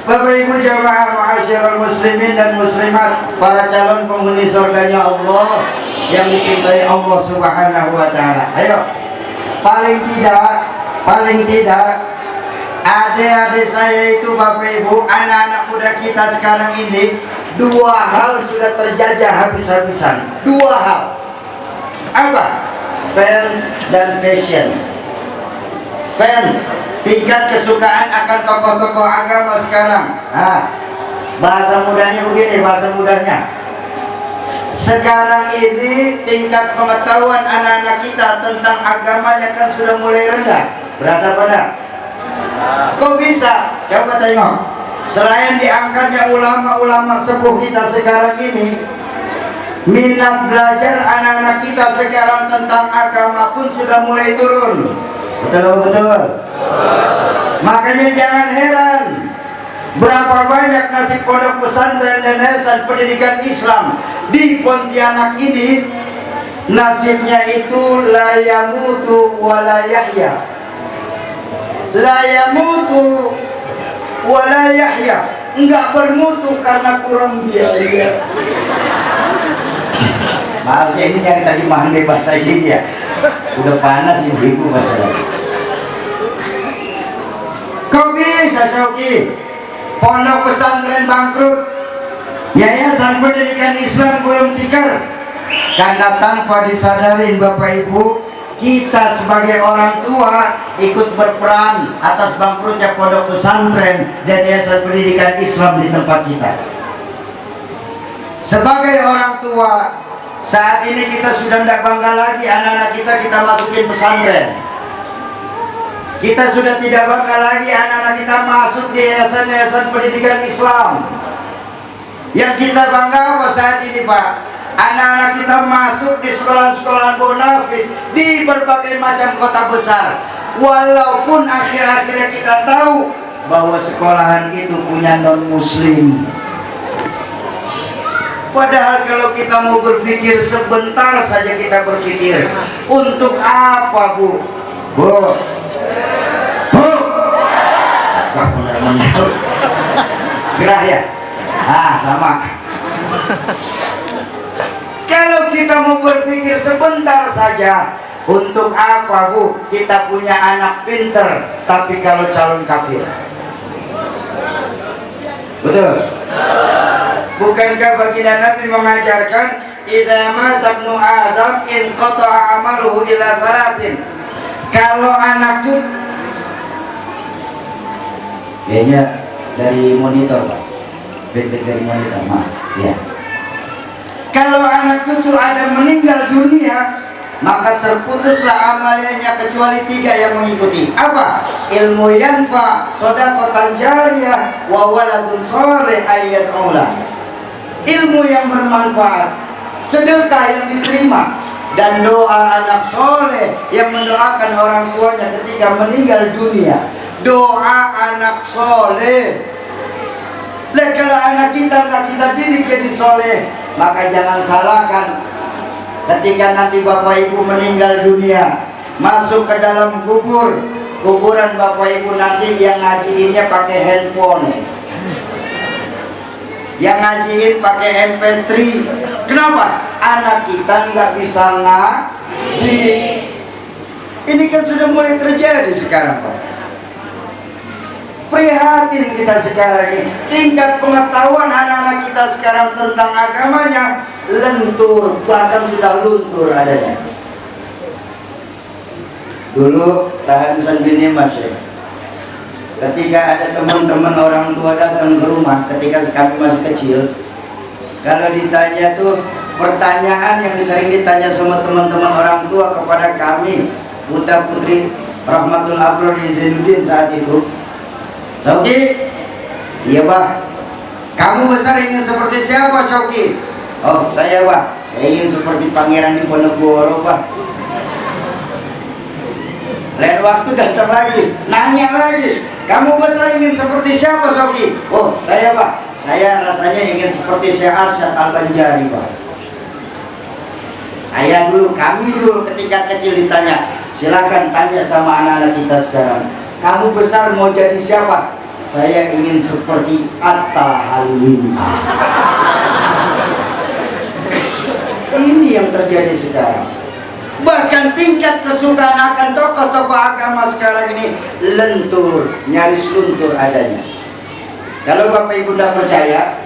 Bapak Ibu jamaah ma'asyiral muslimin dan muslimat, para calon penghuni surganya Allah yang dicintai Allah Subhanahu wa taala. Ayo, paling tidak adik-adik saya itu Bapak Ibu, anak-anak muda kita sekarang ini, dua hal sudah terjajah habis-habisan. Dua hal. Apa? Fans dan fashion. Fans, tingkat kesukaan akan tokoh-tokoh agama sekarang. Nah, bahasa mudanya begini, bahasa mudanya. Sekarang ini tingkat pengetahuan anak-anak kita tentang agamanya kan sudah mulai rendah. Berasa pada? Kok bisa? Coba tengok. Selain diangkatnya ulama-ulama sepuh kita sekarang ini, minat belajar anak-anak kita sekarang tentang agama pun sudah mulai turun. Betul? Makanya jangan heran Berapa banyak nasib pondok pesantren dan yayasan pendidikan Islam di Pontianak ini, nasibnya itu la yamutu wa la yahya. La yamutu wa la yahya, enggak bermutu karena kurang biaya. Maaf ya, ini yang tadi mahal bahasa ini ya. Udah panas ibu-ibu masalah. Kok bisa Syauqi? Pondok pesantren bangkrut, yayasan pendidikan Islam gulung tikar, karena tanpa disadarin Bapak Ibu, kita sebagai orang tua ikut berperan atas bangkrutnya pondok pesantren dan yayasan pendidikan Islam di tempat kita. Sebagai orang tua, saat ini kita sudah tidak bangga lagi anak-anak kita masukin pesantren. Kita sudah tidak bangga lagi anak-anak kita masuk di yayasan-yayasan pendidikan Islam. Yang kita bangga apa saat ini Pak? Anak-anak kita masuk di sekolah-sekolah bonafit di berbagai macam kota besar. Walaupun akhir-akhirnya kita tahu bahwa sekolahan itu punya non-muslim. Padahal kalau kita mau berpikir sebentar saja kita berpikir, untuk apa Bu? Bu, wah benar menyahut. Gerah ya? Ah sama. Kalau kita mau berpikir sebentar saja, untuk apa Bu kita punya anak pinter tapi kalau calon kafir? Betul? Bukankah baginda Nabi mengajarkan idza mata ibnu Adam inqata'a amaluhu ila thalathin? Kalau anak cucu, kayaknya dari monitor Pak, feedback dari monitor maaf ya. Kalau anak cucu ada meninggal dunia, maka terputuslah amalnya kecuali 3 yang mengikuti. Apa? Ilmu yanfa, shadaqatan jariyah, wa waladun shalih ayyad'ulah. Ilmu yang bermanfaat, sedekah yang diterima, dan doa anak soleh yang mendoakan orang tuanya ketika meninggal dunia. Doa anak soleh. Kalau anak kita nggak kita didik jadi soleh, maka jangan salahkan ketika nanti Bapak Ibu meninggal dunia, masuk ke dalam kuburan Bapak Ibu nanti yang ngajiinnya pakai handphone, yang ngajiin pakai MP3. Kenapa? Anak kita nggak bisa ngaji. Ini kan sudah mulai terjadi sekarang Pak. Prihatin kita sekarang ini, tingkat pengetahuan anak-anak kita sekarang tentang agamanya lentur, bahkan sudah luntur adanya. Dulu tahadisan bini Masya, ketika ada teman-teman orang tua datang ke rumah ketika kami masih kecil, kalau ditanya tuh pertanyaan yang sering ditanya sama teman-teman orang tua kepada kami, putra putri Rahmatul Abror Izainuddin saat itu, Syauqi, iya Pak, kamu besar ingin seperti siapa Syauqi? Oh saya Pak, saya ingin seperti Pangeran Diponegoro Pak. Lain waktu datang lagi, nanya lagi, kamu besar ingin seperti siapa Syauqi? Oh saya Pak, saya rasanya ingin seperti Syekh Arsyad Al-Banjari Pak. Saya dulu, kami dulu ketika kecil ditanya, silakan tanya sama anak-anak kita sekarang, kamu besar mau jadi siapa? Saya ingin seperti Atta Halilintar. Ini yang terjadi sekarang. Bahkan tingkat kesukaan akan tokoh-tokoh agama sekarang ini lentur, nyaris luntur adanya. Kalau Bapak Ibu tidak percaya,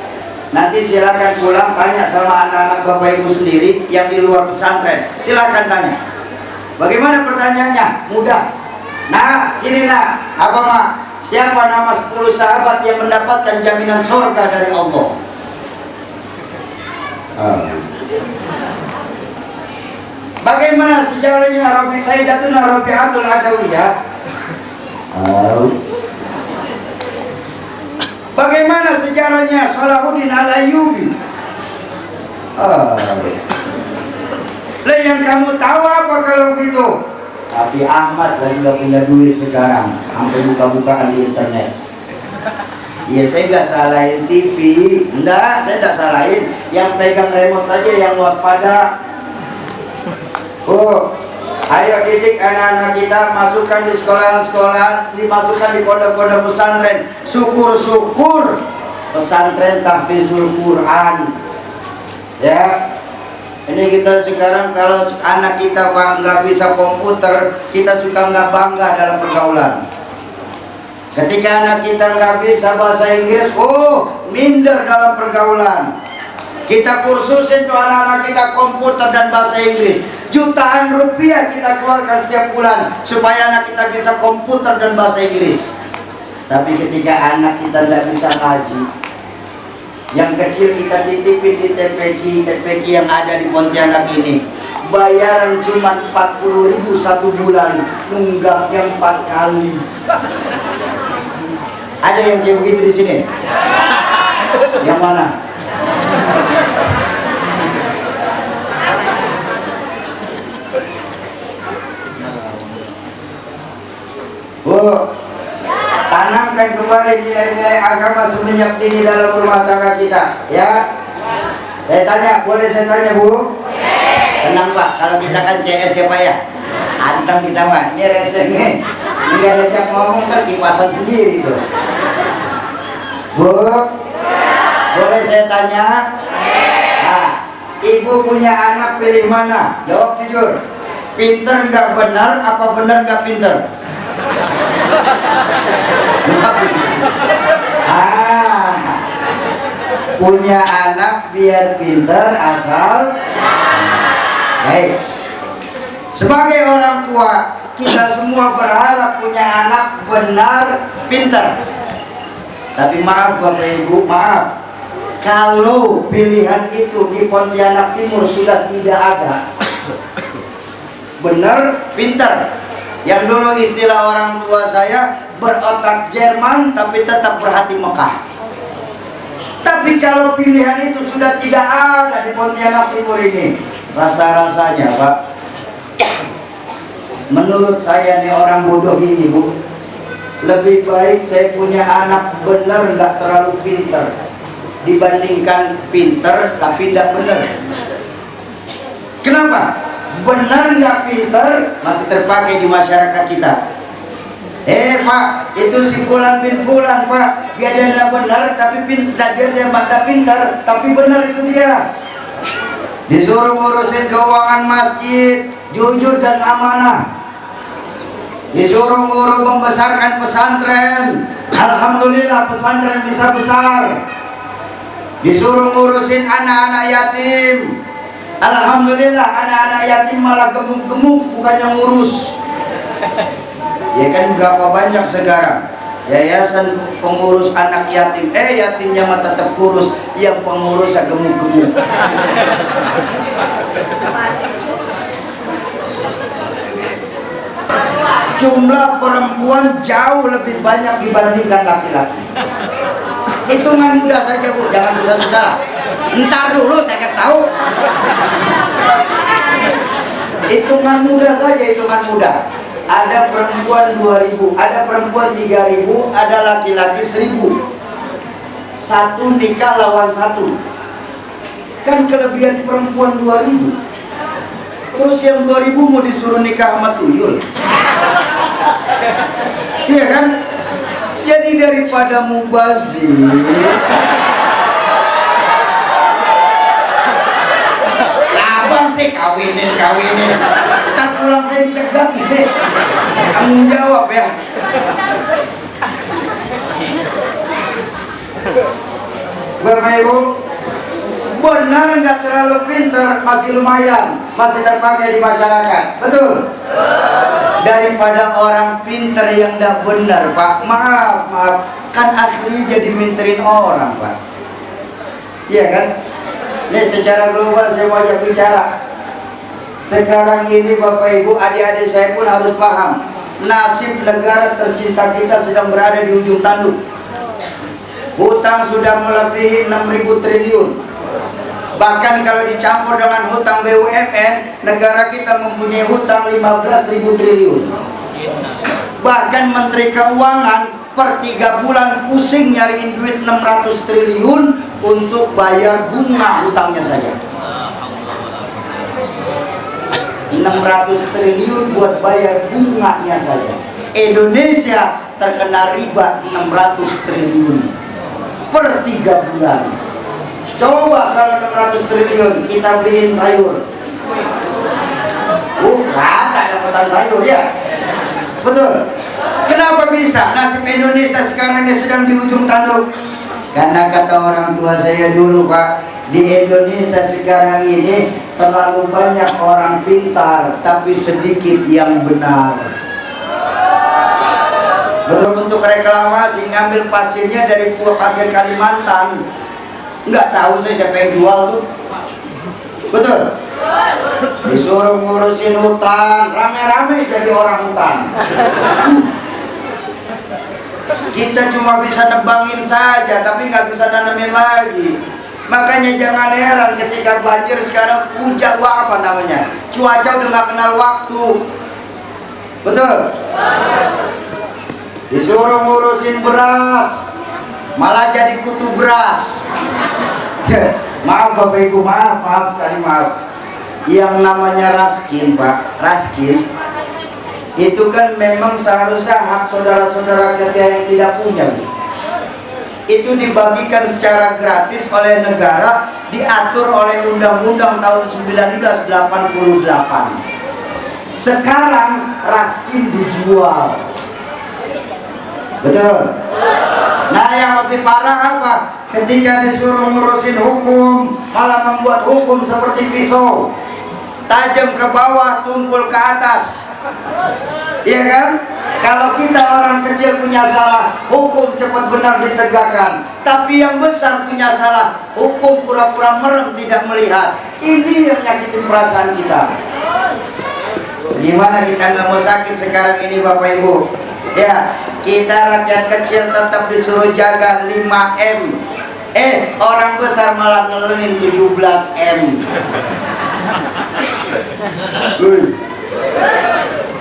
nanti silakan pulang tanya sama anak-anak Bapak Ibu sendiri yang di luar pesantren. Silakan tanya. Bagaimana pertanyaannya? Mudah. Nah, sini nak, apa mak? Siapa nama 10 sahabat yang mendapatkan jaminan surga dari Allah? Bagaimana sejarahnya Sayyidatuna Rabi'atul Adawiyah? Bagaimana sejarahnya Salahuddin Al-Ayyubi? Lah yang kamu tahu apa kalau gitu? Tapi Ahmad lagi nggak punya duit sekarang, sampai buka-bukaan di internet. Ya saya nggak salahin TV, enggak, saya nggak salahin. Yang pegang remote saja yang waspada. Oh, ayo didik anak-anak kita, masukkan di sekolah-sekolah, dimasukkan di pondok-pondok pesantren. Syukur-syukur pesantren tahfizul Quran. Ya, ini kita sekarang kalau anak kita Pak nggak bisa komputer, kita suka nggak bangga dalam pergaulan. Ketika anak kita nggak bisa bahasa Inggris, oh minder dalam pergaulan. Kita kursusin tuh anak-anak kita komputer dan bahasa Inggris. Jutaan rupiah kita keluarkan setiap bulan supaya anak kita bisa komputer dan bahasa Inggris. Tapi ketika anak kita nggak bisa ngaji, yang kecil kita titipin di TPQ yang ada di Pontianak ini, bayaran cuma 40.000 satu bulan, nunggaknya 4 kali. Ada yang kayak begitu di sini? Yang mana? Bu, tanamkan kembali nilai-nilai agama semenjak dini dalam rumah tangga kita, ya. Saya tanya, boleh saya tanya Bu? Tenang Pak, kalau kita kan CS ya Pak ya. Anteng kita Pak, ini resep nih. Ini ada yang ngomong kan kipasan sendiri tuh. Bu, boleh saya tanya? Nah, ibu punya anak pilih mana? Jawab jujur. Pinter nggak benar, apa benar nggak pinter? Punya anak biar pinter asal. Baik. Sebagai orang tua, kita semua berharap punya anak benar pinter. Tapi maaf Bapak Ibu, maaf, kalau pilihan itu di Pontianak Timur sudah tidak ada. Benar, pinter. Yang dulu istilah orang tua saya, berotak Jerman tapi tetap berhati Mekah. Tapi kalau pilihan itu sudah tidak ada di Pontianak Timur ini, rasa-rasanya Pak, menurut saya nih orang bodoh ini Bu, lebih baik saya punya anak benar nggak terlalu pinter dibandingkan pinter tapi tidak benar. Kenapa? Benar nggak pinter masih terpakai di masyarakat kita. Pak, itu si Fulan bin Fulan Pak, dia tidak benar tapi dia tidak pintar tapi benar itu dia. Disuruh ngurusin keuangan masjid, jujur dan amanah. Disuruh ngurus membesarkan pesantren, alhamdulillah pesantren bisa besar. Disuruh ngurusin anak-anak yatim, alhamdulillah anak-anak yatim malah gemuk-gemuk bukannya ngurus. Ya kan berapa banyak sekarang yayasan pengurus anak yatim, yatimnya mah tetap kurus, yang pengurusnya gemuk-gemuk. Jumlah perempuan jauh lebih banyak dibandingkan laki-laki. Hitungan mudah saja Bu, jangan susah-susah. Ntar dulu saya kasih tahu. Hitungan mudah saja, hitungan mudah. Ada perempuan 2.000, ada perempuan 3.000, ada laki-laki 1.000. Satu nikah lawan satu. Kan kelebihan perempuan 2.000. Terus yang 2.000 mau disuruh nikah sama tuyul. Iya kan? Jadi daripada mubazir, abang sih kawinin. Ntar pulang saya dicegat deh. Tanggung jawab ya. Bapak Ibu, benar nggak terlalu pintar, masih lumayan, masih terpakai di masyarakat, betul? Daripada orang pintar yang nggak benar Pak, maaf, kan akhirnya jadi minterin orang Pak. Iya kan? Nih secara global saya mau ajak bicara. Sekarang ini Bapak Ibu, adik-adik saya pun harus paham, nasib negara tercinta kita sedang berada di ujung tanduk. Hutang sudah melebihi 6.000 triliun. Bahkan kalau dicampur dengan hutang BUMN, negara kita mempunyai hutang 15.000 triliun. Bahkan Menteri Keuangan per 3 bulan pusing nyariin duit 600 triliun untuk bayar bunga hutangnya saja. 600 triliun buat bayar bunganya saja. Indonesia terkena riba 600 triliun per 3 bulan. Coba kalau 600 triliun kita beliin sayur. Tak dapetan sayur ya. Betul. Kenapa bisa? Nasib Indonesia sekarang ini sedang di ujung tanduk. Karena kata orang tua saya dulu, Pak, di Indonesia sekarang ini terlalu banyak orang pintar tapi sedikit yang benar. Bentuk reklamasi ngambil pasirnya dari pasir Kalimantan. Nggak tahu saya siapa yang jual tuh. Betul. Disuruh ngurusin hutan, rame-rame jadi orang hutan. Kita cuma bisa nebangin saja, tapi nggak bisa nanemin lagi. Makanya jangan heran ketika banjir sekarang hujan, apa namanya, cuaca udah nggak kenal waktu. Betul. Disuruh ngurusin beras, malah jadi kutu beras. Maaf Bapak Ibu, maaf sekali, maaf. Yang namanya raskin, Pak, raskin itu kan memang seharusnya hak saudara-saudara kita yang tidak punya. Itu dibagikan secara gratis oleh negara, diatur oleh Undang-Undang tahun 1988. Sekarang raskin dijual. Betul. Nah, yang lebih parah apa? Ketika disuruh ngurusin hukum, malah membuat hukum seperti pisau, tajam ke bawah, tumpul ke atas. Iya kan? Kalau kita orang kecil punya salah, hukum cepat benar ditegakkan. Tapi yang besar punya salah, hukum pura-pura merem, tidak melihat. Ini yang nyakitin perasaan kita. Gimana kita nggak mau sakit sekarang ini, Bapak Ibu? Ya, kita rakyat kecil tetap disuruh jaga 5M. Orang besar malah nelenin 17M.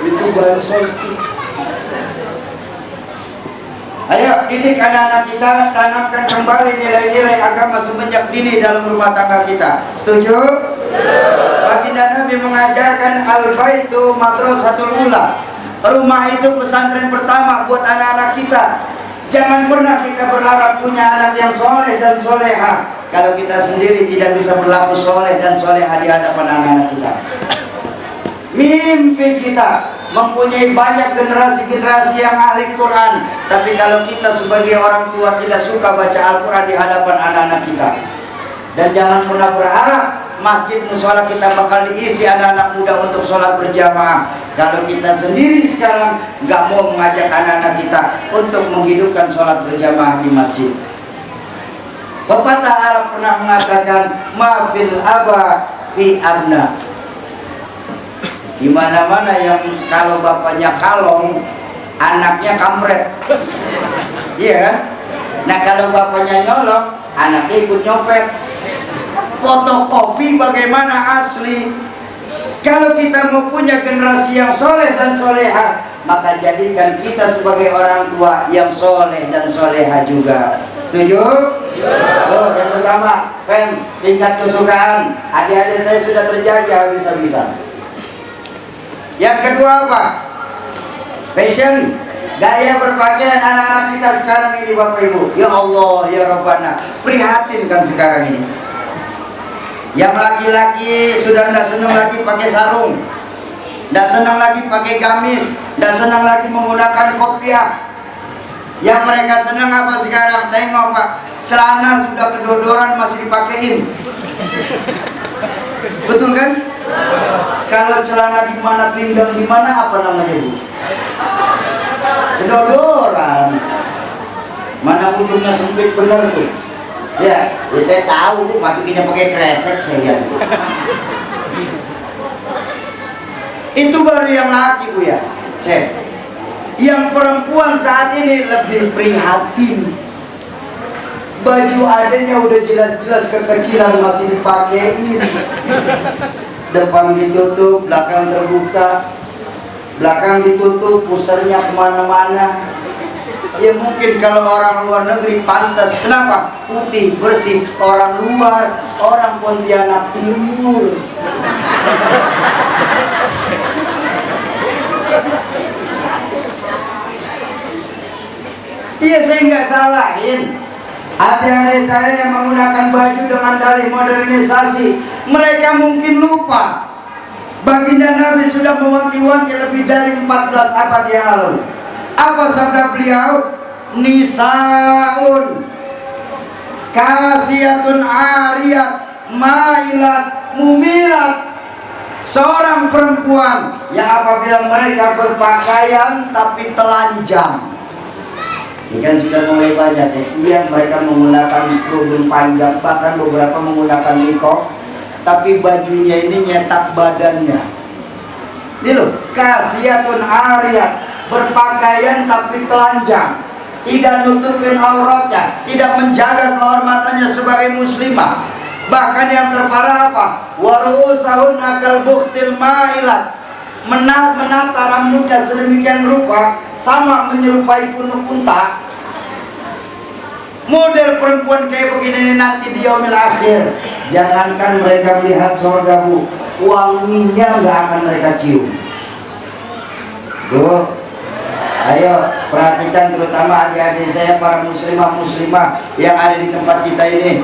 Itu bansos. Ayo didik anak-anak kita, tanamkan kembali nilai-nilai agama semenjak dini dalam rumah tangga kita. Setuju? Baginda Nabi mengajarkan al-baitu madrasatul ula. Rumah itu pesantren pertama buat anak-anak kita. Jangan pernah kita berharap punya anak yang soleh dan soleha kalau kita sendiri tidak bisa berlaku soleh dan soleha di hadapan anak-anak kita. Mimpi kita mempunyai banyak generasi-generasi yang ahli Quran, tapi kalau kita sebagai orang tua tidak suka baca Al-Quran di hadapan anak-anak kita. Dan jangan pernah berharap masjid musola kita bakal diisi anak-anak muda untuk sholat berjamaah kalau kita sendiri sekarang nggak mau mengajak anak-anak kita untuk menghidupkan sholat berjamaah di masjid. Pepatah Arab pernah mengatakan mafil aba fi abna. Di mana-mana yang kalau bapaknya kalong, anaknya kampret. Iya kan? Nah, kalau bapaknya nyolong, anaknya ikut nyopet. Fotokopi bagaimana asli. Kalau kita mau punya generasi yang soleh dan soleha, maka jadikan kita sebagai orang tua yang soleh dan soleha juga. Setuju? Oh, yang pertama, fans, tingkat kesukaan. Adik-adik saya sudah terjaga bisa-bisa. Yang kedua apa? Fashion, gaya berpakaian anak-anak kita sekarang ini, Bapak Ibu. Ya Allah, ya Rabbana, prihatin kan sekarang ini. Yang laki-laki sudah tidak senang lagi pakai sarung, tidak senang lagi pakai gamis, tidak senang lagi menggunakan kopiah. Yang mereka senang apa sekarang? Tengok Pak, celana sudah kedodoran masih dipakein. Betul kan? Kalau celana di mana, pinggang di mana, apa namanya Bu? Kedodoran. Mana ujungnya sempit benar tuh. Ya saya tahu Bu, masukinnya pakai kresek saya lihat. Itu baru yang laki Bu ya. Yang perempuan saat ini lebih prihatin. Baju adanya udah jelas-jelas kekecilan masih dipakein. Depan ditutup, belakang terbuka. Belakang ditutup, pusernya kemana-mana. Ya mungkin kalau orang luar negeri pantas. Kenapa? Putih, bersih. Orang luar, orang Pontianak Timur. Iya, saya nggak salahin. Adik-adik saya yang menggunakan baju dengan dalih modernisasi, mereka mungkin lupa baginda Nabi sudah mewanti-wanti lebih dari 14 abad yang lalu. Apa sabda beliau? Nisaun kasiyatun ariyat mailat mumilat. Seorang perempuan yang apabila mereka berpakaian tapi telanjang. Ini kan sudah mulai banyak ya. Iya, mereka menggunakan kerudung panjang, bahkan beberapa menggunakan nikah, tapi bajunya ini nyetak badannya. Ini loh, kasiyatun ariyat, berpakaian tapi telanjang, tidak nutupin auratnya, tidak menjaga kehormatannya sebagai muslimah. Bahkan yang terparah apa? Waru'usahun akal buktil ma'ilat, menata rambutnya sedemikian rupa sama menyerupai punuk unta. Model perempuan kayak begini nanti di yaumil akhir, jangankan mereka melihat surga, Bu, wanginya nggak akan mereka cium. Tuh, ayo perhatikan terutama adik-adik saya, para muslimah-muslimah yang ada di tempat kita ini.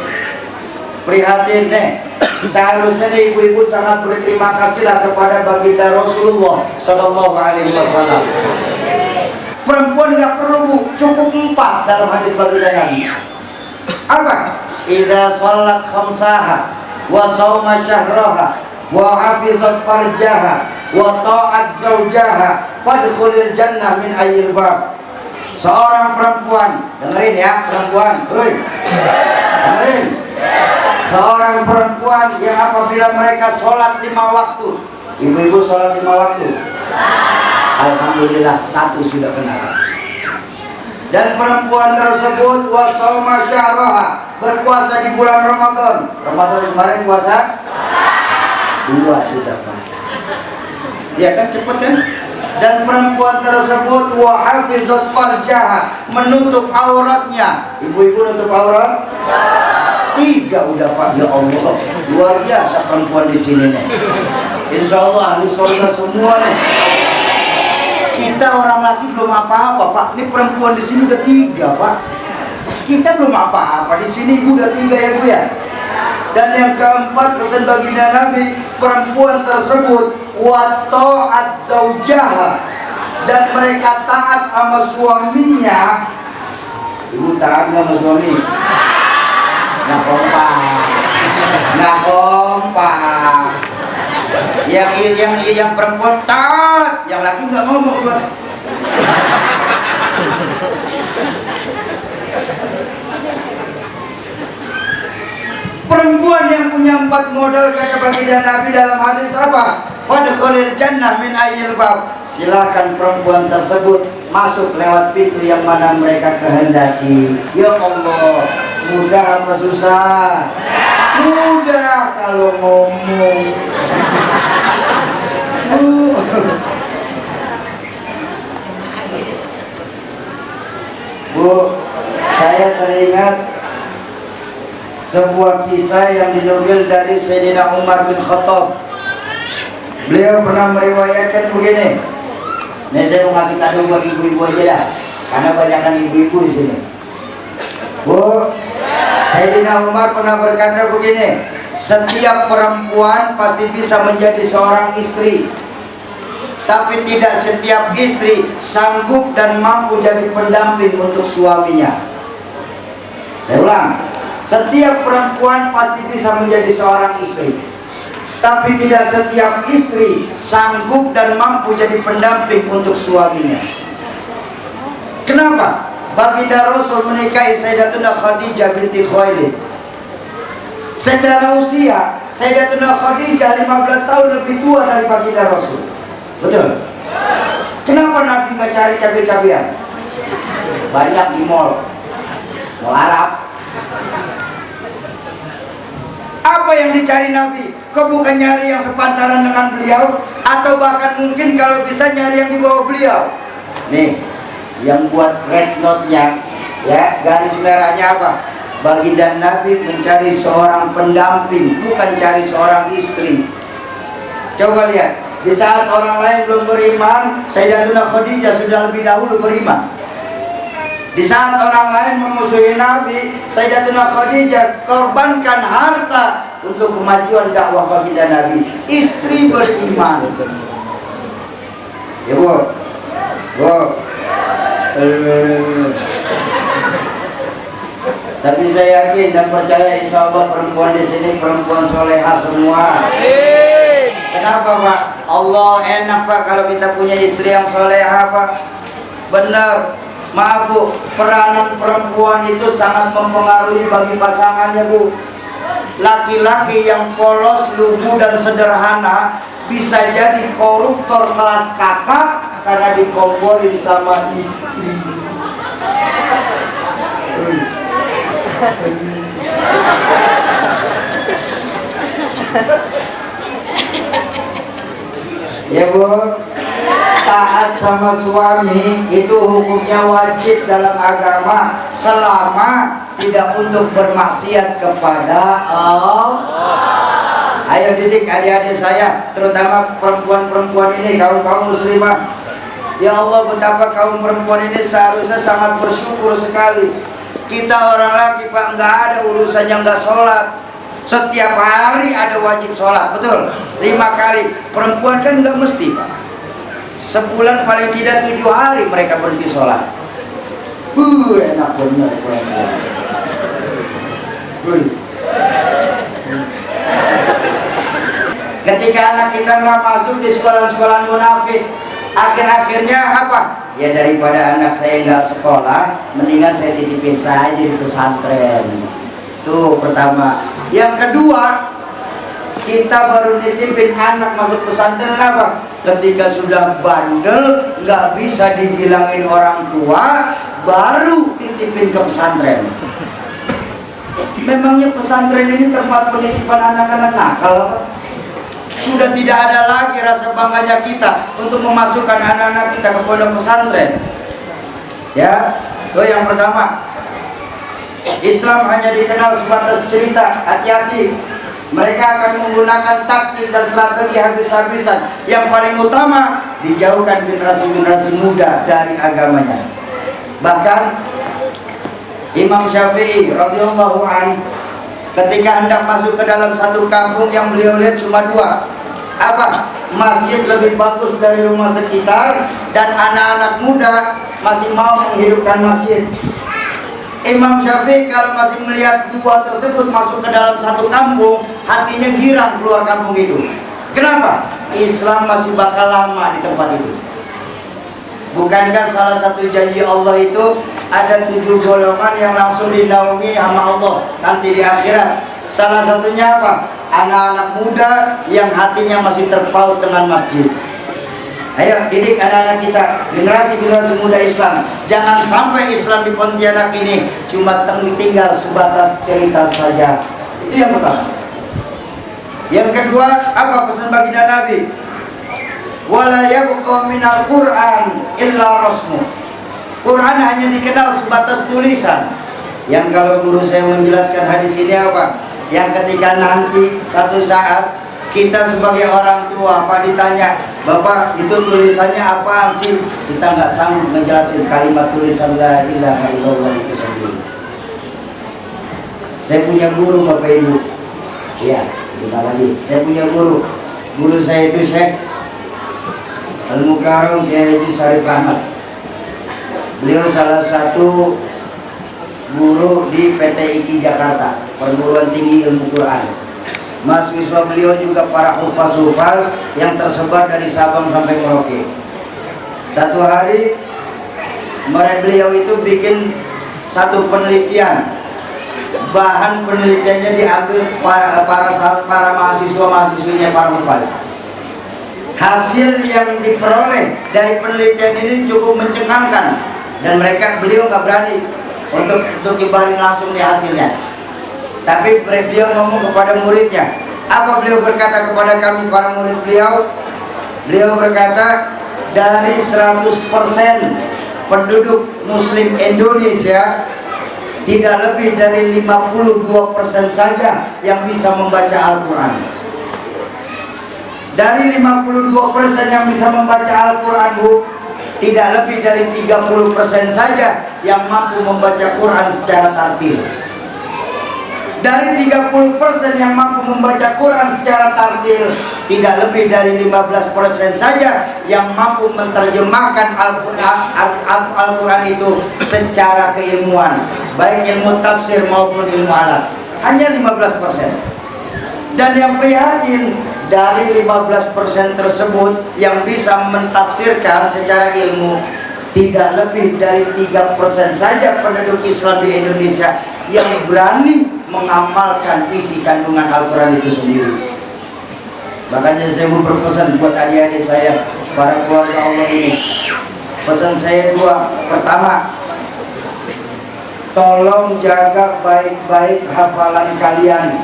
Prihatin nih, seharusnya nih ibu-ibu sangat berterima kasihlah kepada baginda Rasulullah Sallallahu Alaihi Wasallam. Perempuan nggak perlu, Bu, cukup 4 dalam hadis baginda Nabi. Apa? Idza shalat khamsaha wa shauma syahraha wa hafizat farjaha wa ta'at zaujaha fadkhulil jannah min ayyil bab. Seorang perempuan, dengerin ya perempuan, dengerin. Seorang perempuan yang apabila mereka sholat 5 waktu, ibu-ibu sholat 5 waktu, alhamdulillah 1 sudah kena. Dan perempuan tersebut wasauma syahraha, berpuasa di bulan Ramadan. Ramadan kemarin puasa 2 sudah, Pak. Ya kan, cepet kan? Dan perempuan tersebut wa hafizat farjaha, menutup auratnya. Ibu-ibu nutup aurat? 3 udah, Pak. Ya Allah, luar biasa perempuan di sini nih. Insya Allah ahli surga semua nih. Kita orang laki belum apa-apa, Pak. Ini perempuan di sini udah 3, Pak. Kita belum apa-apa. Di sini ibu udah 3 ya, Bu ya. Dan yang keempat, pesan baginda Nabi, perempuan tersebut wa ta'at zaujaha, dan mereka taat sama suaminya. Ibu taat sama suami? Nggak kompak. Yang perempuan taat, yang laki nggak ngomong, Tuan. Perempuan yang punya 4 modal kata baginda Nabi dalam hadis apa? Fadkhulil jannah min ayyil bab. Silakan perempuan tersebut masuk lewat pintu yang mana mereka kehendaki. Ya Allah, mudah apa susah? Mudah kalau ngomong. Bu, saya teringat sebuah kisah yang dinukil dari Sayyidina Umar bin Khattab. Beliau pernah meriwayatkan begini. Ini saya mau ngasih kado buat ibu-ibu aja dah, karena banyakkan ibu-ibu di sini. Bu, Sayyidina Umar pernah berkata begini, setiap perempuan pasti bisa menjadi seorang istri, tapi tidak setiap istri sanggup dan mampu jadi pendamping untuk suaminya. Saya ulang, setiap perempuan pasti bisa menjadi seorang istri, tapi tidak setiap istri sanggup dan mampu jadi pendamping untuk suaminya. Kenapa? Baginda Rasul menikahi Sayyidatuna Khadijah binti Khuwailid. Secara usia, Sayyidatuna Khadijah 15 tahun lebih tua dari baginda Rasul. Betul? Kenapa Nabi nggak cari cabai-cabian? Banyak di mall Arab. Apa yang dicari Nabi? Kok bukan nyari yang sepantaran dengan beliau? Atau bahkan mungkin kalau bisa nyari yang di bawah beliau? Nih, yang buat red note-nya, ya, garis merahnya apa? Baginda Nabi mencari seorang pendamping, bukan cari seorang istri. Coba lihat, di saat orang lain belum beriman, Sayyidatuna Khadijah sudah lebih dahulu beriman. Di saat orang lain memusuhi Nabi, Sayyidatuna Khadijah korbankan harta untuk kemajuan dakwah baginda Nabi. Istri beriman. Ya Bu, Bu. Tapi saya yakin dan percaya insya Allah perempuan di sini perempuan soleha semua. Kenapa Pak? Allah enak Pak kalau kita punya istri yang soleha Pak. Benar. Maaf Bu, peranan perempuan itu sangat mempengaruhi bagi pasangannya Bu. Laki-laki yang polos, lugu dan sederhana bisa jadi koruptor kelas kakap karena dikomporin sama istri. Ya Bu, taat sama suami itu hukumnya wajib dalam agama selama tidak untuk bermaksiat kepada Allah. Ayo didik adik-adik saya, terutama perempuan-perempuan ini, kaum muslimah. Ya Allah, betapa kaum perempuan ini seharusnya sangat bersyukur sekali. Kita orang laki Pak nggak ada urusan yang nggak sholat. Setiap hari ada wajib sholat, betul? 5 kali. Perempuan kan nggak mesti Pak. Sebulan paling tidak 7 hari mereka berhenti sholat. Enak bener perempuan. Ketika anak kita nggak masuk di sekolah-sekolah munafik, akhir-akhirnya apa? Ya daripada anak saya nggak sekolah, mendingan saya titipin saja di pesantren. Tuh pertama. Yang kedua, kita baru nitipin anak masuk pesantren apa? Ketika sudah bandel, nggak bisa dibilangin orang tua, baru titipin ke pesantren. Memangnya pesantren ini tempat penitipan anak-anak nakal? Sudah tidak ada lagi rasa bangganya kita untuk memasukkan anak-anak kita ke pondok pesantren. Ya, itu yang pertama. Islam hanya dikenal sebatas cerita, hati-hati. Mereka akan menggunakan taktik dan strategi habis-habisan. Yang paling utama, dijauhkan generasi-generasi muda dari agamanya. Bahkan Imam Syafi'i radhiyallahu anhu ketika hendak masuk ke dalam satu kampung yang beliau lihat cuma 2. Apa? Masjid lebih bagus dari rumah sekitar dan anak-anak muda masih mau menghidupkan masjid. Imam Syafi'i kalau masih melihat 2 tersebut masuk ke dalam satu kampung, hatinya girang keluar kampung itu. Kenapa? Islam masih bakal lama di tempat itu. Bukankah salah satu janji Allah itu ada 7 golongan yang langsung dinaungi sama Allah nanti di akhirat? Salah satunya apa? Anak-anak muda yang hatinya masih terpaut dengan masjid. Ayo didik anak-anak kita, generasi-generasi muda Islam. Jangan sampai Islam di Pontianak ini cuma tinggal sebatas cerita saja. Itu yang pertama. Yang kedua, apa pesan baginda Nabi? Wala yabqa minal Qur'an illa rasmu. Quran hanya dikenal sebatas tulisan. Yang kalau guru saya menjelaskan hadis ini apa? Yang ketika nanti satu saat kita sebagai orang tua apa ditanya, Bapak itu tulisannya apaan sih? Kita nggak sanggup menjelaskan kalimat tulisan la ilaha illallah itu sendiri. Saya punya guru Bapak Ibu. Iya, kita lagi. Saya punya guru. Guru saya itu Syekh Al-Mukarram Kiai Haji Syarif Ahmad. Beliau salah satu guru di PT IKI Jakarta, Perguruan Tinggi Ilmu Quran. Mahasiswa beliau juga para hufaz-hufaz yang tersebar dari Sabang sampai Merauke. Satu hari beliau itu bikin satu penelitian. Bahan penelitiannya diambil para mahasiswa-mahasiswinya para hufaz. Hasil yang diperoleh dari penelitian ini cukup mencengangkan dan beliau nggak berani untuk nyebarin langsung di hasilnya. Tapi beliau ngomong kepada muridnya. Apa beliau berkata kepada kami para murid beliau? Beliau berkata, dari 100% penduduk Muslim Indonesia tidak lebih dari 52% saja yang bisa membaca Al-Quran. Dari 52% yang bisa membaca Al-Quran, Bu, tidak lebih dari 30% saja yang mampu membaca Quran secara tartil. Dari 30% yang mampu membaca Quran secara tartil, tidak lebih dari 15% saja yang mampu menerjemahkan Al-Quran itu secara keilmuan, baik ilmu tafsir maupun ilmu alat. Hanya 15%. Dan yang prihatin, dari 15% tersebut yang bisa mentafsirkan secara ilmu, tidak lebih dari 3% saja penduduk Islam di Indonesia yang berani mengamalkan isi kandungan Al-Quran itu sendiri. Makanya saya mau berpesan buat adik-adik saya, para keluarga Allah ini. Pesan saya dua. Pertama, tolong jaga baik-baik hafalan kalian.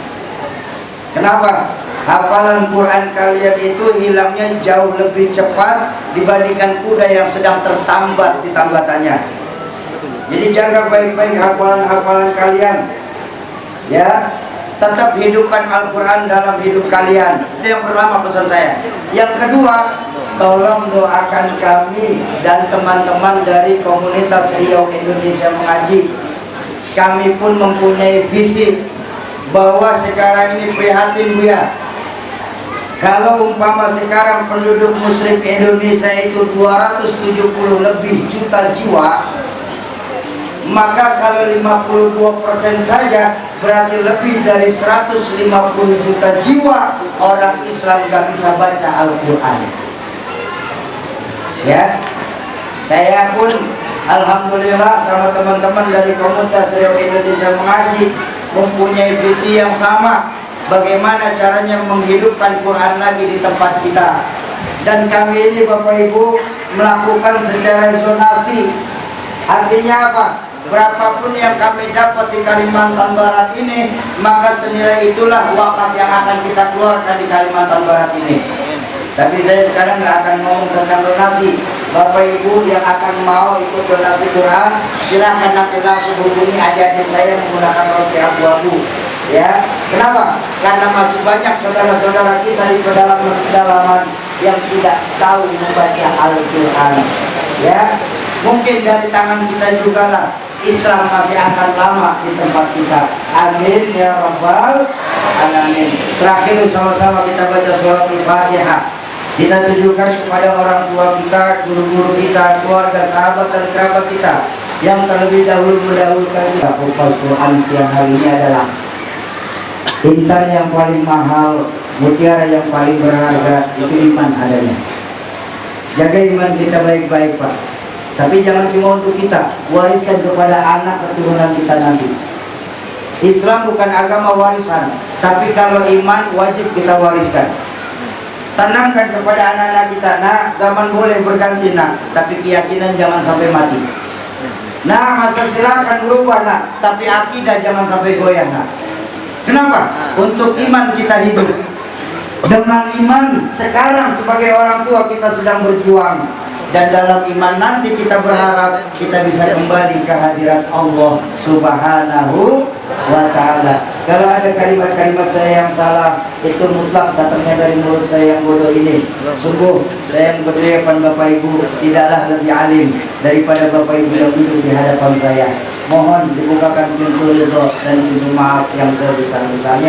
Kenapa? Hafalan Quran kalian itu hilangnya jauh lebih cepat dibandingkan kuda yang sedang tertambat di tambatannya. Jadi jaga baik-baik hafalan-hafalan kalian. Ya, tetap hidupkan Al-Quran dalam hidup kalian. Itu yang pertama pesan saya. Yang kedua, tolong doakan kami dan teman-teman dari komunitas Riau Indonesia Mengaji. Kami pun mempunyai visi bahwa sekarang ini prihatin, Bu, ya. Kalau umpama sekarang penduduk Muslim Indonesia itu 270 lebih juta jiwa, maka kalau 52% saja berarti lebih dari 150 juta jiwa orang Islam gak bisa baca Al-Quran. Ya, saya pun alhamdulillah sama teman-teman dari komunitas Riau Indonesia Mengaji mempunyai visi yang sama, bagaimana caranya menghidupkan Quran lagi di tempat kita. Dan kami ini Bapak Ibu melakukan secara zonasi. Artinya apa? Berapapun yang kami dapat di Kalimantan Barat ini, maka senilai itulah wakaf yang akan kita keluarkan di Kalimantan Barat ini. Tapi saya sekarang nggak akan ngomong tentang donasi. Bapak Ibu yang akan mau ikut donasi Quran, silahkan nanti langsung hubungi adik-adik saya menggunakan roti abu-abu. Ya, kenapa? Karena masih banyak saudara-saudara kita di pedalaman yang tidak tahu membaca Al-Quran. Ya, mungkin dari tangan kita juga lah Islam masih akan lama di tempat kita. Amin ya rabbal alamin. Terakhir sama-sama kita baca surat Al-Fatihah. Kita tujukan kepada orang tua kita, guru-guru kita, keluarga, sahabat dan kerabat kita yang terlebih dahulu mendahulukan kita. Kupas Quran siang hari ini adalah intan yang paling mahal, mutiara yang paling berharga, itu iman adanya. Jaga iman kita baik-baik, Pak. Tapi jangan cuma untuk kita, wariskan kepada anak keturunan kita nanti. Islam bukan agama warisan, tapi kalau iman wajib kita wariskan. Tanamkan kepada anak-anak kita, nah zaman boleh berganti nak, tapi keyakinan jangan sampai mati. Nah masa silakan berubah nak, tapi akidah jangan sampai goyah nak. Kenapa? Untuk iman kita hidup. Dengan iman sekarang sebagai orang tua kita sedang berjuang. Dan dalam iman nanti kita berharap kita bisa kembali ke hadirat Allah Subhanahu wa ta'ala. Kalau ada kalimat-kalimat saya yang salah, itu mutlak datangnya dari mulut saya yang bodoh ini. Sungguh saya yang berdiri depan Bapak Ibu tidaklah lebih alim daripada Bapak Ibu yang duduk di hadapan saya. Mohon dibukakan pintu ridho dan pintu maaf yang sebesar-besarnya.